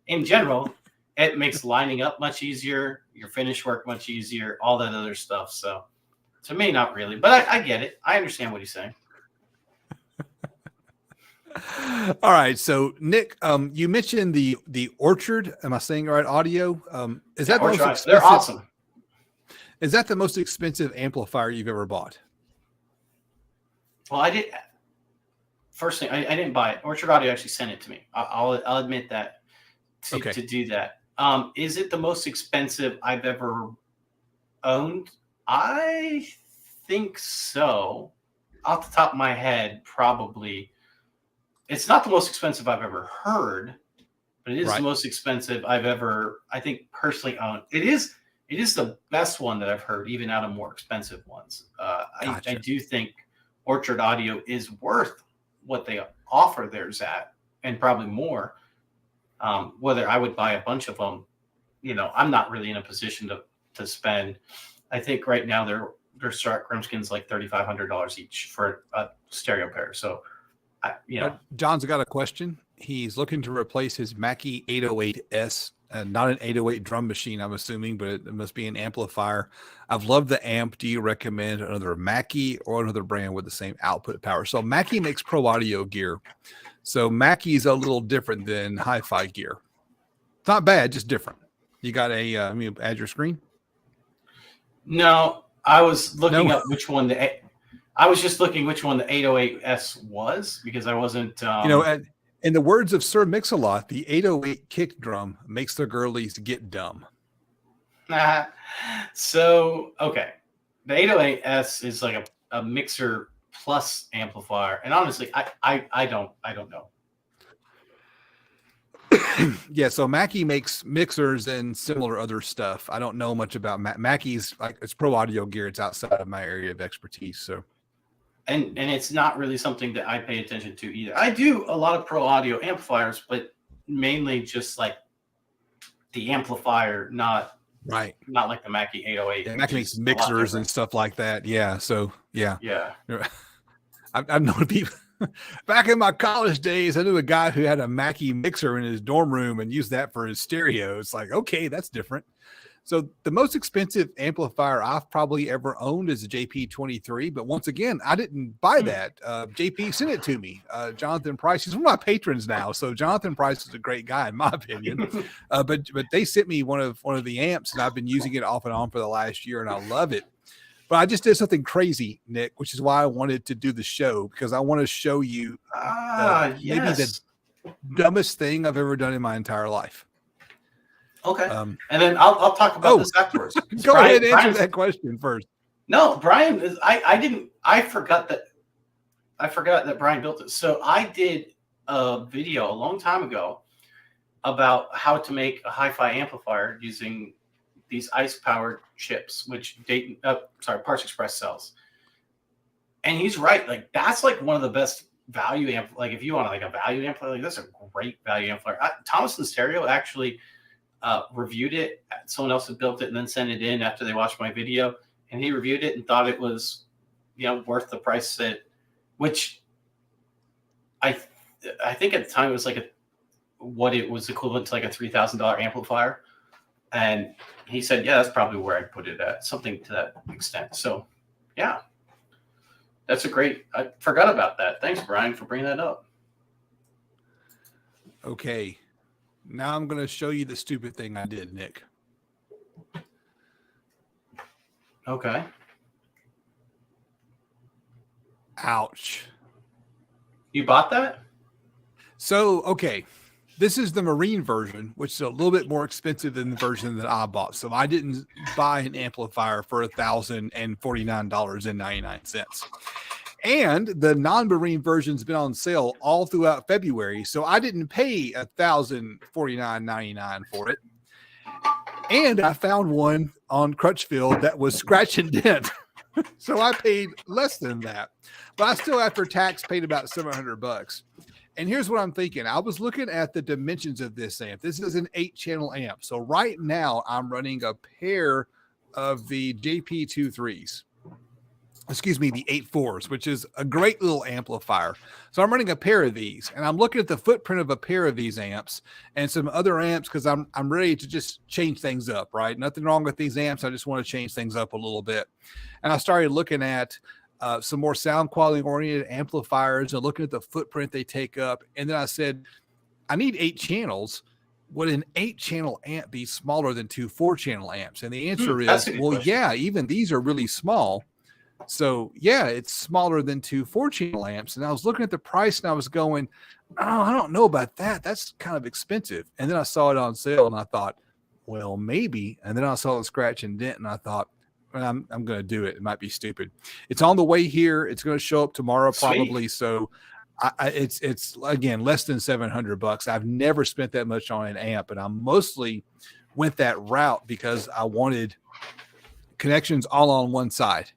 in general, it makes lining up much easier, your finish work much easier, all that other stuff. So to me, not really, but I get it. I understand what he's saying. All right. So Nick, you mentioned the Orchard. Am I saying the right audio? Is that they're awesome. Is that the most expensive amplifier you've ever bought? Well, I did. First thing, I didn't buy it. Orchard Audio actually sent it to me. I'll admit that to do that. Is it the most expensive I've ever owned? I think so. Off the top of my head, probably. It's not the most expensive I've ever heard, but it is the most expensive I've ever, I think, personally owned. It is the best one that I've heard, even out of more expensive ones. Gotcha. I do think Orchard Audio is worth what they offer theirs at, and probably more. Whether I would buy a bunch of them, I'm not really in a position to spend. I think right now their start Grimskin's like $3,500 each for a stereo pair. So, John's got a question. He's looking to replace his Mackie 808S, not an 808 drum machine, I'm assuming, but it must be an amplifier. I've loved the amp. Do you recommend another Mackie or another brand with the same output power? So Mackie makes pro audio gear. So Mackie's a little different than hi-fi gear. It's not bad, just different. You got let me add your screen. No, I was looking up which one I was just looking which one the 808S was, because I wasn't. In the words of Sir Mix-a-Lot, the 808 kick drum makes the girlies get dumb. So, okay. The 808S is like a mixer plus amplifier. And honestly, I don't know. Yeah, so Mackie makes mixers and similar other stuff. I don't know much about Mackie's, like it's pro audio gear. It's outside of my area of expertise. So, and it's not really something that I pay attention to either. I do a lot of pro audio amplifiers, but mainly just like the amplifier, not like the Mackie 808. Yeah, Mackie makes mixers and stuff like that. Yeah. So yeah. I've known people. Back in my college days, I knew a guy who had a Mackie mixer in his dorm room and used that for his stereo. It's like, okay, that's different. So the most expensive amplifier I've probably ever owned is a JP23. But once again, I didn't buy that. JP sent it to me. Jonathan Price, he's one of my patrons now. So Jonathan Price is a great guy, in my opinion. But they sent me one of the amps, and I've been using it off and on for the last year, and I love it. But I just did something crazy, Nick, which is why I wanted to do the show, because I want to show you maybe the dumbest thing I've ever done in my entire life. Okay. And then I'll talk about this afterwards. Go ahead and answer that question first. No, Brian is I forgot that Brian built it. So I did a video a long time ago about how to make a hi-fi amplifier using these ICE-powered chips, which Parts Express sells. And he's right. Like, that's like one of the best value amp. Like, if you want like a value amplifier, like that's a great value amplifier. Thomas & Stereo actually reviewed it. Someone else had built it and then sent it in after they watched my video, and he reviewed it and thought it was, worth the price which I think at the time it was like what it was equivalent to like a $3,000 amplifier. And he said, yeah, that's probably where I'd put it at, something to that extent. So yeah, that's I forgot about that. Thanks, Brian, for bringing that up. Okay. Now I'm going to show you the stupid thing I did, Nick. Okay. Ouch. You bought that? So, okay. This is the Marine version, which is a little bit more expensive than the version that I bought. So I didn't buy an amplifier for $1,049.99. And the non-Marine version's been on sale all throughout February. So I didn't pay $1,049.99 for it. And I found one on Crutchfield that was scratch and dent. So I paid less than that. But I still, after tax, paid about $700. And here's what I'm thinking. I was looking at the dimensions of this amp. This is an 8-channel amp. So right now I'm running a pair of the JP23s. Excuse me, the 8.4s, which is a great little amplifier. So I'm running a pair of these, and I'm looking at the footprint of a pair of these amps and some other amps because I'm ready to just change things up, right? Nothing wrong with these amps. I just want to change things up a little bit. And I started looking at some more sound quality oriented amplifiers and looking at the footprint they take up. And then I said, I need 8 channels. Would an 8-channel amp be smaller than 2 4-channel amps? And the answer is, well, question. Yeah, even these are really small. So yeah, it's smaller than 2 4-channel amps. And I was looking at the price and I was going, oh, I don't know about that. That's kind of expensive. And then I saw it on sale and I thought, well, maybe. And then I saw the scratch and dent and I thought, I'm going to do it. It might be stupid. It's on the way here. It's going to show up tomorrow probably. Sweet. So it's again, less than $700. I've never spent that much on an amp, and I mostly went that route because I wanted connections all on one side.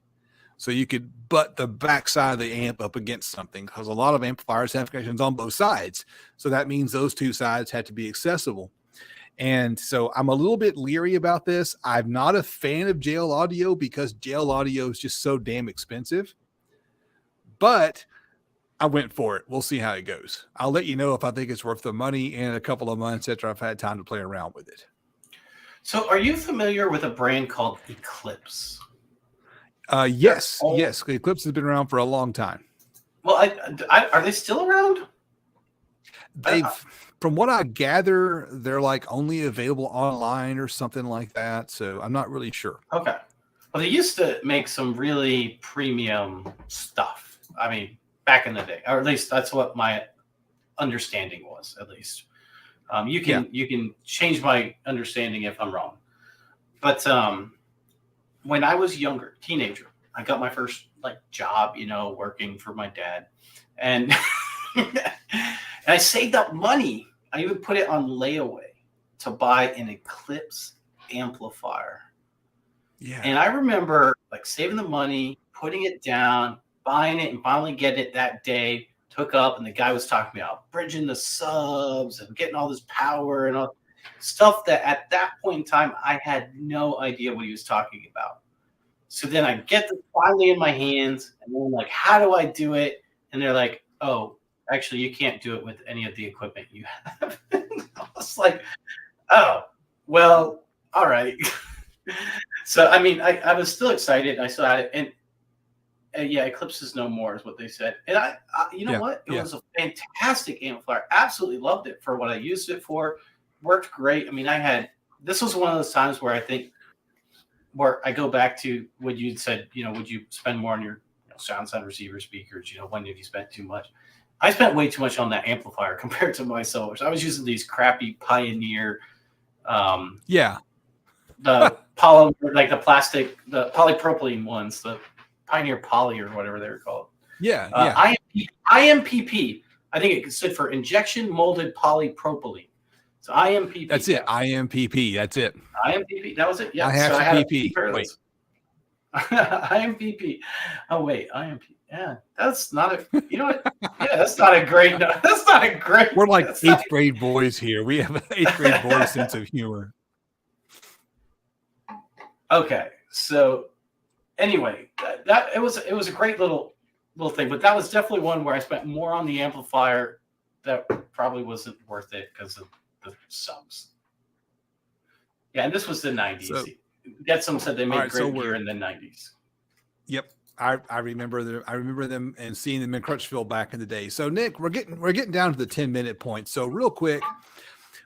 So you could butt the back side of the amp up against something, because a lot of amplifiers have connections on both sides. So that means those two sides had to be accessible. And so I'm a little bit leery about this. I'm not a fan of jail audio because jail audio is just so damn expensive. But I went for it. We'll see how it goes. I'll let you know if I think it's worth the money in a couple of months after I've had time to play around with it. So are you familiar with a brand called Eclipse? Yes. Eclipse has been around for a long time. Well, are they still around? From what I gather, they're like only available online or something like that. So I'm not really sure. Okay. Well, they used to make some really premium stuff. I mean, back in the day, or at least that's what my understanding was, at least. You can change my understanding if I'm wrong. But when I was younger, teenager, I got my first job, working for my dad. And I saved up money. I even put it on layaway to buy an Eclipse amplifier. Yeah. And I remember saving the money, putting it down, buying it, and finally getting it that day. Took up, and the guy was talking about bridging the subs and getting all this power and all stuff that at that point in time I had no idea what he was talking about. So then I get this finally in my hands, and then I'm like, how do I do it? And they're like, oh, actually, you can't do it with any of the equipment you have. I was like, oh, well, all right. So, I mean, I was still excited. I still had it. And yeah, Eclipse is no more is what they said. And I you know what? It was a fantastic amplifier. Absolutely loved it for what I used it for. Worked great. I mean, this was one of those times where I think, where I go back to what you said, would you spend more on your sound receiver speakers? When have you spent too much? I spent way too much on that amplifier compared to my Solars. I was using these crappy Pioneer, the polymer, the plastic, the polypropylene ones, the Pioneer Poly or whatever they were called. IMPP. I think it stood for injection molded polypropylene. So IMPP. That's it. IMPP. That's it. IMPP. That was it. Yeah. I have so PP. Wait. IMPP. Oh wait, IMP. Yeah, that's not a. You know what? Yeah, that's not a great. That's not a great. We're like eighth grade boys here. We have an eighth grade boy sense of humor. Okay, so anyway, that it was a great little thing, but that was definitely one where I spent more on the amplifier. That probably wasn't worth it because of the subs. Yeah, and this was the 90s. So, Get some said they made great gear gear in the 90s. Yep. I remember them and seeing them in Crutchfield back in the day. So Nick, we're getting down to the 10-minute point. So real quick,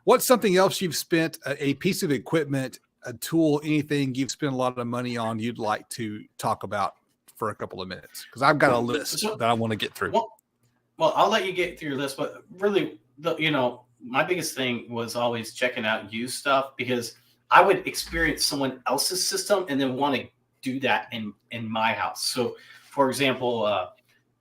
what's something else you've spent a piece of equipment, a tool, anything you've spent a lot of money on you'd like to talk about for a couple of minutes? Because I've got a list that I want to get through. Well, I'll let you get through your list, but really, my biggest thing was always checking out used stuff because I would experience someone else's system and then want to do that in my house. So, for example,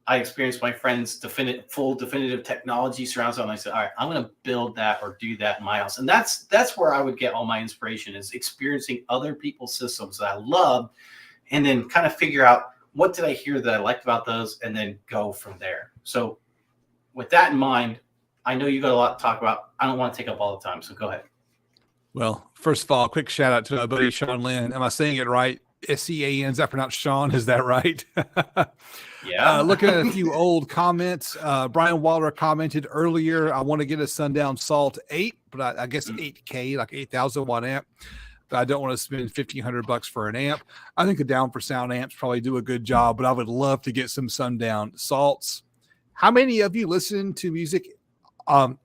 I experienced my friend's full definitive technology surround sound. And I said, all right, I'm going to build that or do that in my house. And that's where I would get all my inspiration, is experiencing other people's systems that I love, and then kind of figure out what did I hear that I liked about those, and then go from there. So with that in mind, I know you got a lot to talk about. I don't want to take up all the time, so go ahead. Well, first of all, quick shout out to my buddy Sean Lynn. Am I saying it right? SCAN, is that pronounced Sean? Is that right? Yeah. Looking at a few old comments. Brian Waller commented earlier, I want to get a Sundown Salt 8, but I guess 8K, like 8,000 watt amp. But I don't want to spend $1,500 for an amp. I think the Down for Sound amps probably do a good job, but I would love to get some Sundown Salts. How many of you listen to music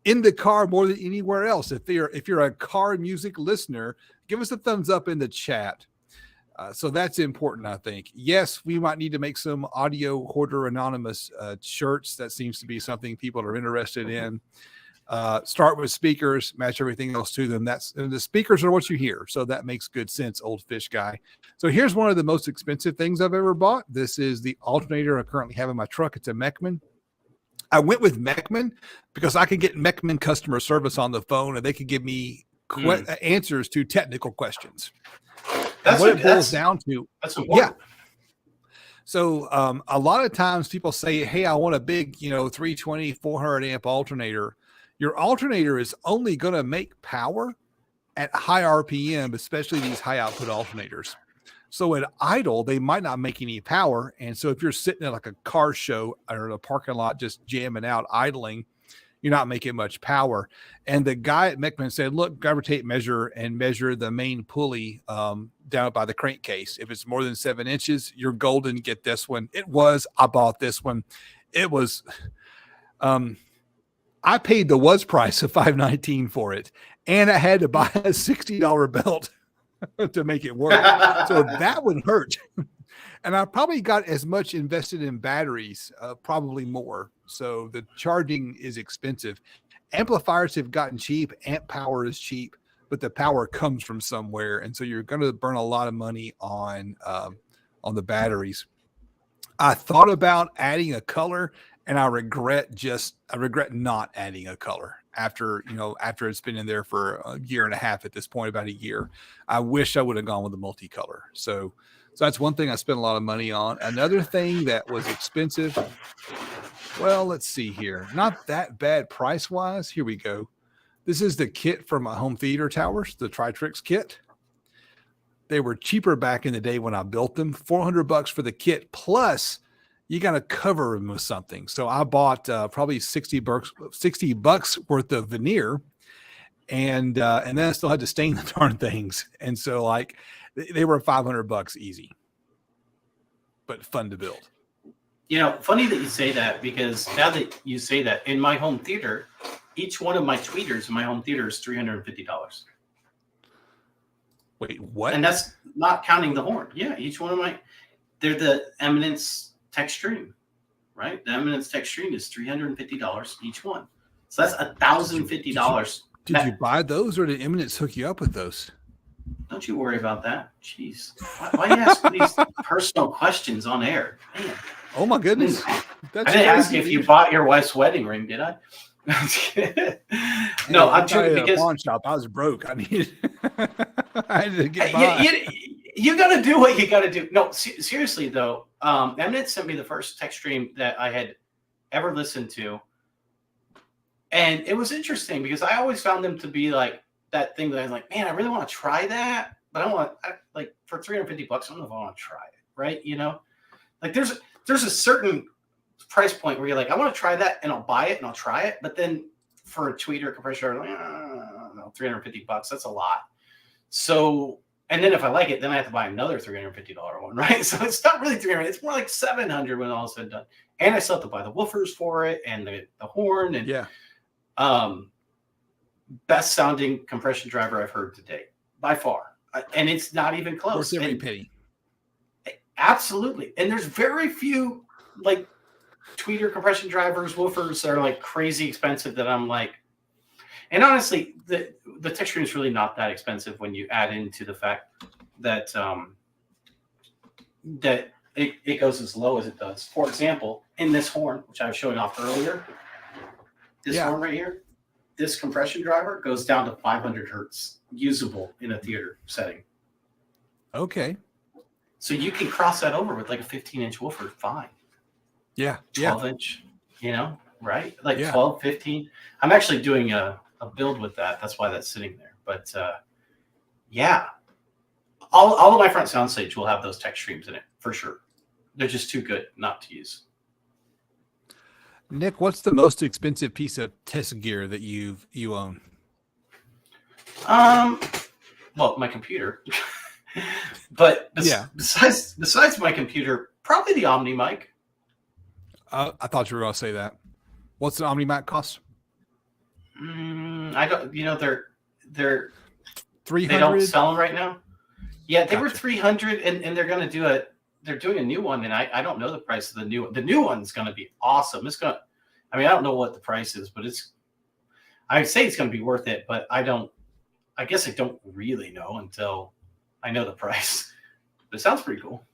in the car more than anywhere else? If you're a car music listener, give us a thumbs up in the chat. So that's important, I think. Yes, we might need to make some Audio Hoarder Anonymous shirts. That seems to be something people are interested in. Start with speakers, match everything else to them. The speakers are what you hear. So that makes good sense, old fish guy. So here's one of the most expensive things I've ever bought. This is the alternator I currently have in my truck. It's a Magnepan. I went with Magnepan because I could get Magnepan customer service on the phone and they could give me answers to technical questions. That's what it boils down to. That's important. Yeah. So a lot of times people say, hey, I want a big, 320, 400 amp alternator. Your alternator is only going to make power at high RPM, especially these high output alternators. So at idle, they might not make any power. And so if you're sitting at like a car show or in a parking lot just jamming out, idling, you're not making much power. And the guy at Magnepan said, look, gravitate measure and measure the main pulley down by the crankcase. If it's more than 7 inches, you're golden. Get this one. I bought this one. It was, I paid the price of $519 for it. And I had to buy a $60 belt to make it work. So that would hurt. And I probably got as much invested in batteries, probably more. So the charging is expensive. Amplifiers have gotten cheap. Amp power is cheap, but the power comes from somewhere. And so you're going to burn a lot of money on the batteries. I thought about adding a color, and I regret not adding a color after it's been in there for a year and a half at this point, about a year. I wish I would have gone with a multicolor. So that's one thing I spent a lot of money on. Another thing that was expensive, well, let's see here. Not that bad price-wise. Here we go. This is the kit for my home theater towers, the Tritrix kit. They were cheaper back in the day when I built them. $400 for the kit, plus you got to cover them with something. So I bought probably $60 worth of veneer, and then I still had to stain the darn things. And so like they were $500 easy, but fun to build. Funny that you say that, because now that you say that, in my home theater, each one of my tweeters in my home theater is $350. Wait, what? And that's not counting the horn. Yeah, each one of they're the Eminence Tech Stream, right? The Eminence Tech Stream is $350 each one. So that's $1,050. Did you buy those, or did Eminence hook you up with those? Don't you worry about that. Jeez. Why do you ask these personal questions on air? Man. Oh, my goodness. I didn't ask if you bought your wife's wedding ring, did I? No, I'm trying, because pawn shop. I was broke. I had to get by. You got to do what you got to do. No, seriously though, Mnet sent me the first tech stream that I had ever listened to, and it was interesting because I always found them to be like that thing that I was like, man, I really want to try that, but like for $350, I don't know if I want to try it, right? You know, like there's a certain price point where you're like, I want to try that, and I'll buy it and I'll try it, but then for a tweeter compressor, like, no, $350, that's a lot. So. And then if I like it, then I have to buy another $350 one, right? So it's not really $300. It's more like $700 when all is said and done. And I still have to buy the woofers for it and the horn and best sounding compression driver I've heard to date by far. And it's not even close. Worth every penny. Absolutely. And there's very few like tweeter compression drivers, woofers that are like crazy expensive that I'm like. And honestly, the texture is really not that expensive when you add into the fact that that it goes as low as it does. For example, in this horn, which I was showing off earlier, this horn right here, this compression driver goes down to 500 hertz, usable in a theater setting. Okay. So you can cross that over with like a 15-inch woofer, fine. Yeah. 12-inch, you know, right? Like 12, 15. I'm actually doing a build with that. That's why that's sitting there. But all of my front soundstage will have those tech streams in it for sure. They're just too good not to use. Nick, what's the most expensive piece of test gear that you own? Well, my computer. But besides my computer, probably the OmniMic. I thought you were going to say that. What's the OmniMic cost? I don't. You know, they're 300. They don't sell them right now. Yeah, they were 300, and they're going to do it. They're doing a new one, and I don't know the price of the new one. The new one's going to be awesome. It's going to. I mean, I don't know what the price is, but I'd say it's going to be worth it, but I guess I don't really know until I know the price. But it sounds pretty cool.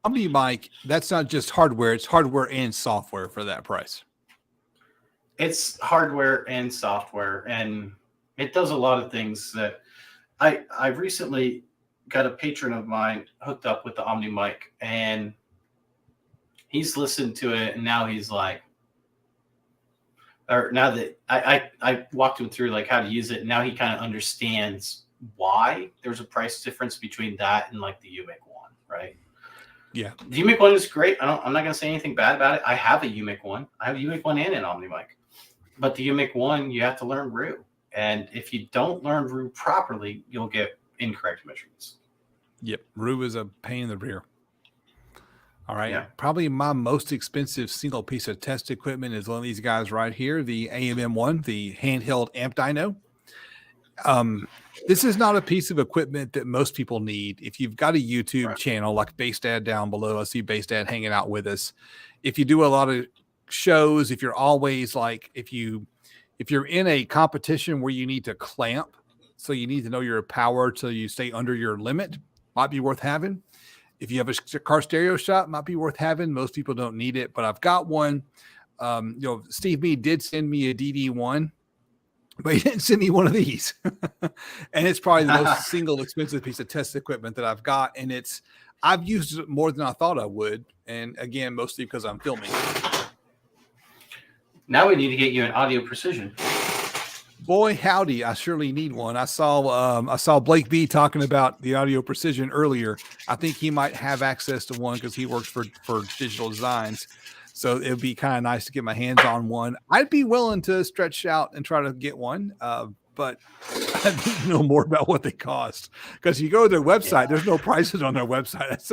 OmniMic, that's not just hardware; it's hardware and software for that price. It's hardware and software, and it does a lot of things that I recently got a patron of mine hooked up with the OmniMic, and he's listened to it, and now he's like, or now that I walked him through like how to use it, and now he kind of understands why there's a price difference between that and like the UMIC one, right? Yeah, the UMIC one is great. I'm not gonna say anything bad about it. I have a UMIC one. I have a UMIC one and an OmniMic. But the UMIC one, you have to learn RU. And if you don't learn RU properly, you'll get incorrect measurements. Yep. RU is a pain in the rear. All right. Yeah. Probably my most expensive single piece of test equipment is one of these guys right here, the AMM1, the handheld amp dyno. This is not a piece of equipment that most people need. If you've got a YouTube channel like Bass Dad down below, I see Bass Dad hanging out with us. If you do a lot of shows, if you're always like, if you're in a competition where you need to clamp, so you need to know your power till you stay under your limit, might be worth having. If you have a car stereo shop, might be worth having. Most people don't need it, but I've got one. Steve Mead did send me a DD1, but he didn't send me one of these. And it's probably the most single expensive piece of test equipment that I've got. And I've used it more than I thought I would. And again, mostly because I'm filming. Now we need to get you an audio precision. Boy, howdy! I surely need one. I saw Blake B talking about the audio precision earlier. I think he might have access to one because he works for Digital Designs. So it would be kind of nice to get my hands on one. I'd be willing to stretch out and try to get one, but I need to know more about what they cost. Because you go to their website, there's no prices on their website. That's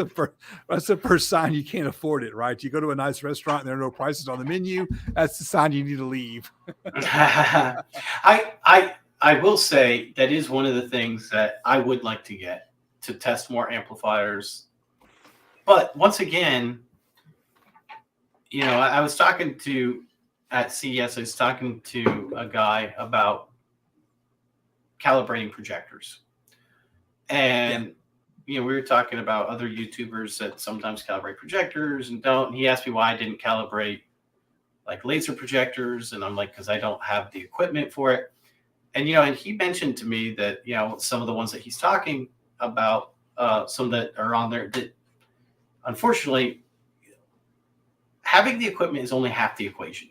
the first sign you can't afford it, right? You go to a nice restaurant and there are no prices on the menu. That's the sign you need to leave. I will say that is one of the things that I would like to get, to test more amplifiers. But once again, you know, I was talking to, at CES, I was talking to a guy about calibrating projectors. And, you know, we were talking about other YouTubers that sometimes calibrate projectors and don't. He asked me why I didn't calibrate like laser projectors. And I'm like, because I don't have the equipment for it. And, you know, and he mentioned to me that, you know, some of the ones that he's talking about some that are on there that, unfortunately, having the equipment is only half the equation.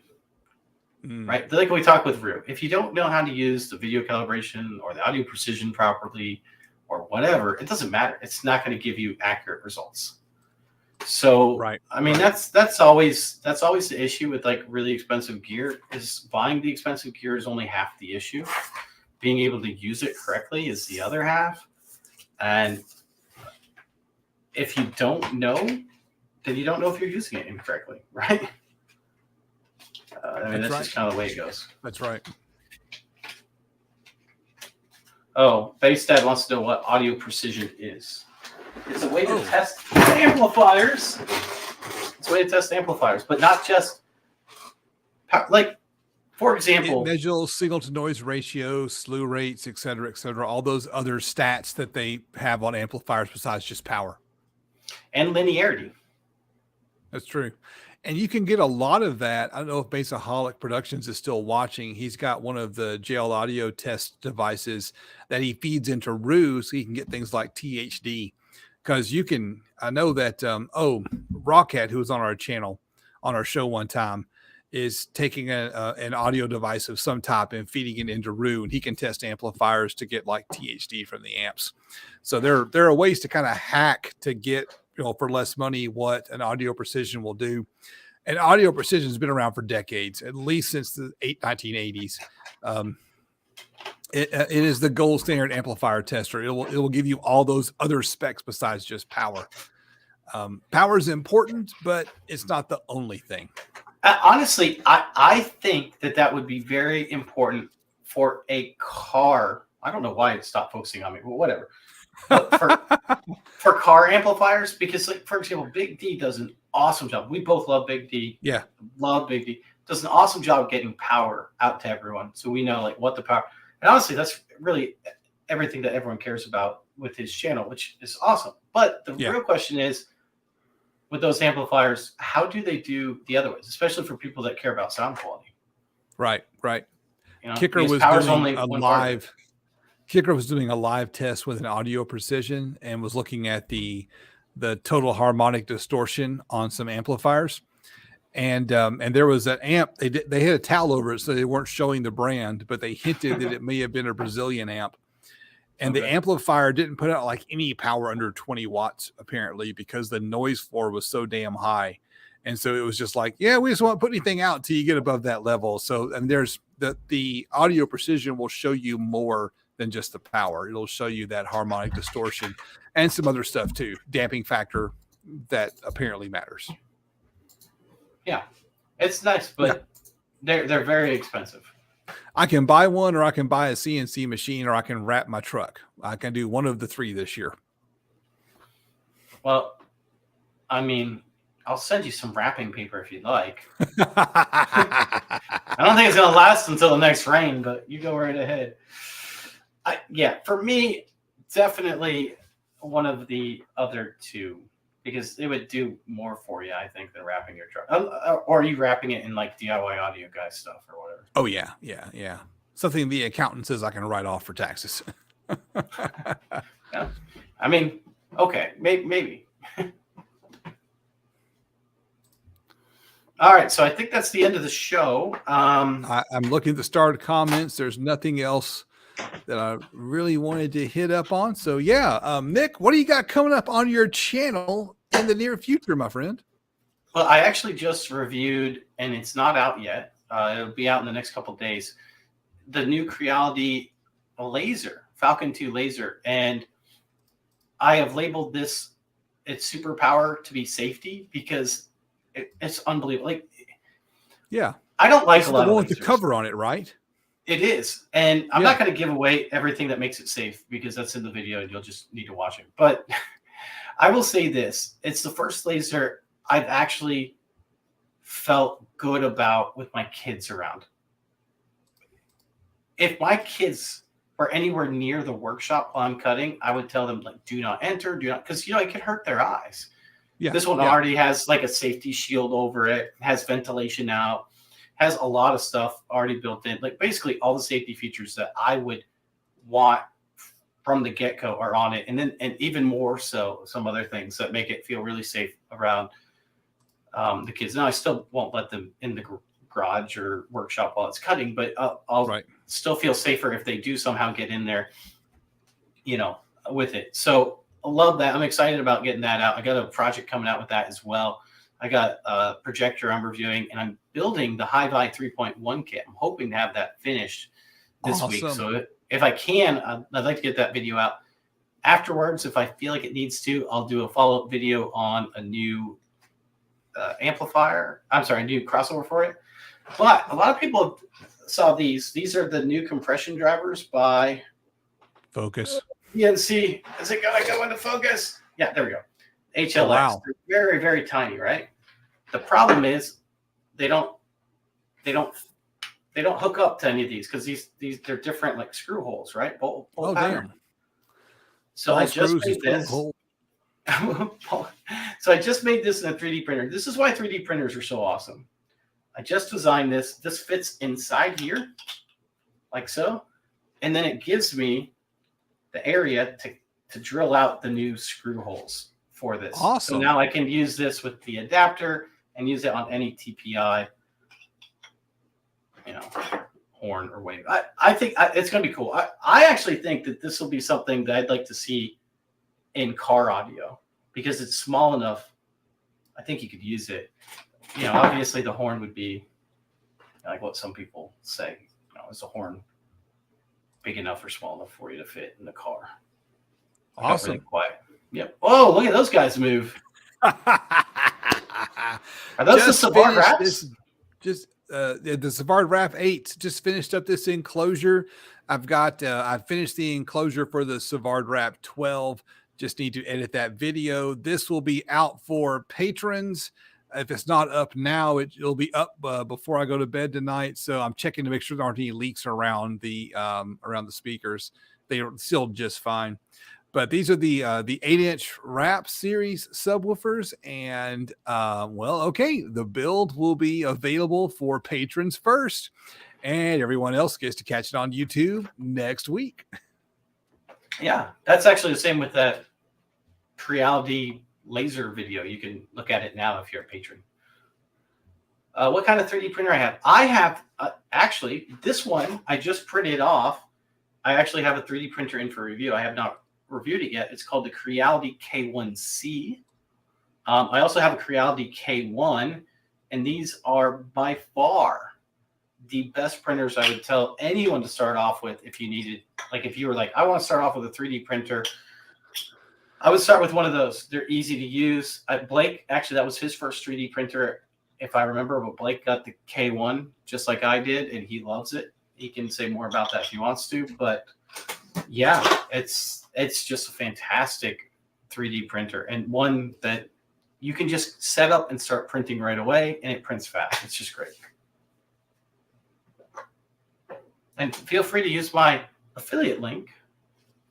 Right? Like we talked with Rue. If you don't know how to use the video calibration or the audio precision properly or whatever, it doesn't matter. It's not going to give you accurate results. So, right. I mean, that's always the issue with like really expensive gear. Is buying the expensive gear is only half the issue. Being able to use it correctly is the other half. And if you don't know, then you don't know if you're using it incorrectly, right? I mean, that's right. just kind of the way it goes. That's right. Oh, Basedad wants to know what audio precision is. It's a way to test amplifiers. It's a way to test amplifiers, but not just like, for example, it measures signal to noise ratio, slew rates, et cetera, all those other stats that they have on amplifiers besides just power and linearity. That's true. And you can get a lot of that. I don't know if Bassaholic Productions is still watching. He's got one of the JL audio test devices that he feeds into Rue so he can get things like THD. Because you can, I know that, Rockhead, who was on our channel, on our show one time, is taking an audio device of some type and feeding it into Rue, and he can test amplifiers to get like THD from the amps. So there are ways to kind of hack to get, for less money, what an audio precision will do. And audio precision has been around for decades, at least since the 1980s. It is the gold standard amplifier tester. It will give you all those other specs besides just power. Power is important, but it's not the only thing. Honestly, I think that would be very important for a car. I don't know why it stopped focusing on me, but whatever. But for car amplifiers, because, like, for example, Big D does an awesome job. We both love Big D. Yeah. Love Big D. Does an awesome job getting power out to everyone. So we know like what the power. And honestly, that's really everything that everyone cares about with his channel, which is awesome. But the real question is, with those amplifiers, how do they do the other ways, especially for people that care about sound quality? Right. Kicker was doing a live test with an audio precision and was looking at the total harmonic distortion on some amplifiers. And there was an amp. They had a towel over it, so they weren't showing the brand, but they hinted that it may have been a Brazilian amp. And the amplifier didn't put out like any power under 20 watts, apparently, because the noise floor was so damn high. And so it was just like, we just won't put anything out until you get above that level. So, and there's the audio precision will show you more than just the power. It'll show you that harmonic distortion and some other stuff too. Damping factor that apparently matters. Yeah, it's nice, but they're very expensive. I can buy one, or I can buy a CNC machine, or I can wrap my truck. I can do one of the three this year. Well, I mean, I'll send you some wrapping paper if you'd like. I don't think it's going to last until the next rain, but you go right ahead. For me, definitely one of the other two, because it would do more for you, I think, than wrapping your truck. Or are you wrapping it in like DIY audio guy stuff or whatever? Oh, yeah. Something the accountant says I can write off for taxes. Yeah. I mean, okay, maybe. All right, so I think that's the end of the show. I'm looking at the started comments. There's nothing else that I really wanted to hit up on. So, Mick, what do you got coming up on your channel in the near future, my friend? Well, I actually just reviewed, and it's not out yet. It'll be out in the next couple of days. The new Creality laser, Falcon 2 laser, and I have labeled this its superpower to be safety because it's unbelievable. Like, I don't like a lot of lasers. The cover on it, right? It is, and I'm not going to give away everything that makes it safe because that's in the video, and you'll just need to watch it. But I will say this: it's the first laser I've actually felt good about with my kids around. If my kids were anywhere near the workshop while I'm cutting, I would tell them, like, do not enter, do not, because, it can hurt their eyes. Yeah, this one already has like a safety shield over it, has ventilation out, has a lot of stuff already built in, like basically all the safety features that I would want from the get-go are on it, and even more so some other things that make it feel really safe around the kids. Now I still won't let them in the garage or workshop while it's cutting, but I'll still feel safer if they do somehow get in there, with it. So I love that. I'm excited about getting that out. I got a project coming out with that as well. I got a projector I'm reviewing, and I'm building the Hi-Vi 3.1 kit. I'm hoping to have that finished this week. So if I can, I'd like to get that video out. Afterwards, if I feel like it needs to, I'll do a follow-up video on a new amplifier. I'm sorry, a new crossover for it. But a lot of people saw these. These are the new compression drivers by Focus. CNC. Is it going to go into focus? Yeah, there we go. HLX. Oh, wow. They're very, very tiny, right? The problem is they don't hook up to any of these because these they're different, like screw holes, right? Bolt pattern. Damn. So I just made this. So I just made this in a 3D printer. This is why 3D printers are so awesome. I just designed this. This fits inside here, like so, and then it gives me the area to drill out the new screw holes for this. Awesome. So now I can use this with the adapter and use it on any TPI, horn or wave. I think it's going to be cool. I actually think that this will be something that I'd like to see in car audio because it's small enough. I think you could use it. Obviously the horn would be like what some people say, is the horn big enough or small enough for you to fit in the car? Awesome. Really quiet. Yep. Oh, look at those guys move. Are those the Savard wraps? The Savard Wrap 8 just finished up this enclosure. I finished the enclosure for the Savard Wrap 12. Just need to edit that video. This will be out for patrons. If it's not up now, it'll be up before I go to bed tonight. So I'm checking to make sure there aren't any leaks around the speakers. They are still just fine. But these are the 8-inch wrap series subwoofers, and the build will be available for patrons first, and everyone else gets to catch it on YouTube next week. Yeah, that's actually the same with that Creality laser video. You can look at it now if you're a patron. What kind of 3D printer I have? I have actually this one I just printed off. I actually have a 3D printer in for review. I have not reviewed it yet. It's called the Creality K1C. I also have a Creality K1, and these are by far the best printers I would tell anyone to start off with if you needed, like if you were like, I want to start off with a 3D printer, I would start with one of those. They're easy to use. Blake, actually, that was his first 3D printer, if I remember, but Blake got the K1 just like I did, and he loves it. He can say more about that if he wants to, but yeah, it's just a fantastic 3D printer, and one that you can just set up and start printing right away, and it prints fast. It's just great. And feel free to use my affiliate link.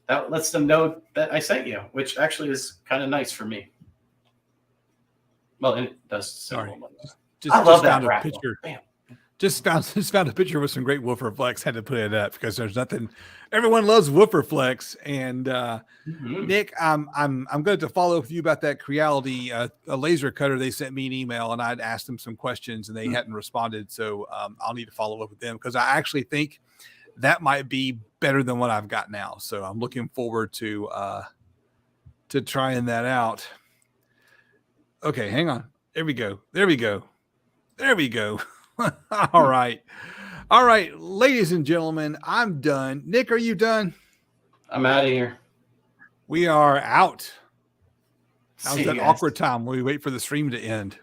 That lets them know that I sent you, which actually is kind of nice for me. Well, and it does. Sorry. I love that picture. Bam. Just found a picture with some great woofer flex. Had to put it up because there's nothing. Everyone loves woofer flex, and Nick, I'm going to follow up with you about that Creality a laser cutter. They sent me an email, and I'd asked them some questions, and they hadn't responded. So I'll need to follow up with them because I actually think that might be better than what I've got now. So I'm looking forward to trying that out. Okay, hang on. There we go. All right, ladies and gentlemen, I'm done. Nick, are you done? I'm out of here. We are out. That was that awkward time where we wait for the stream to end.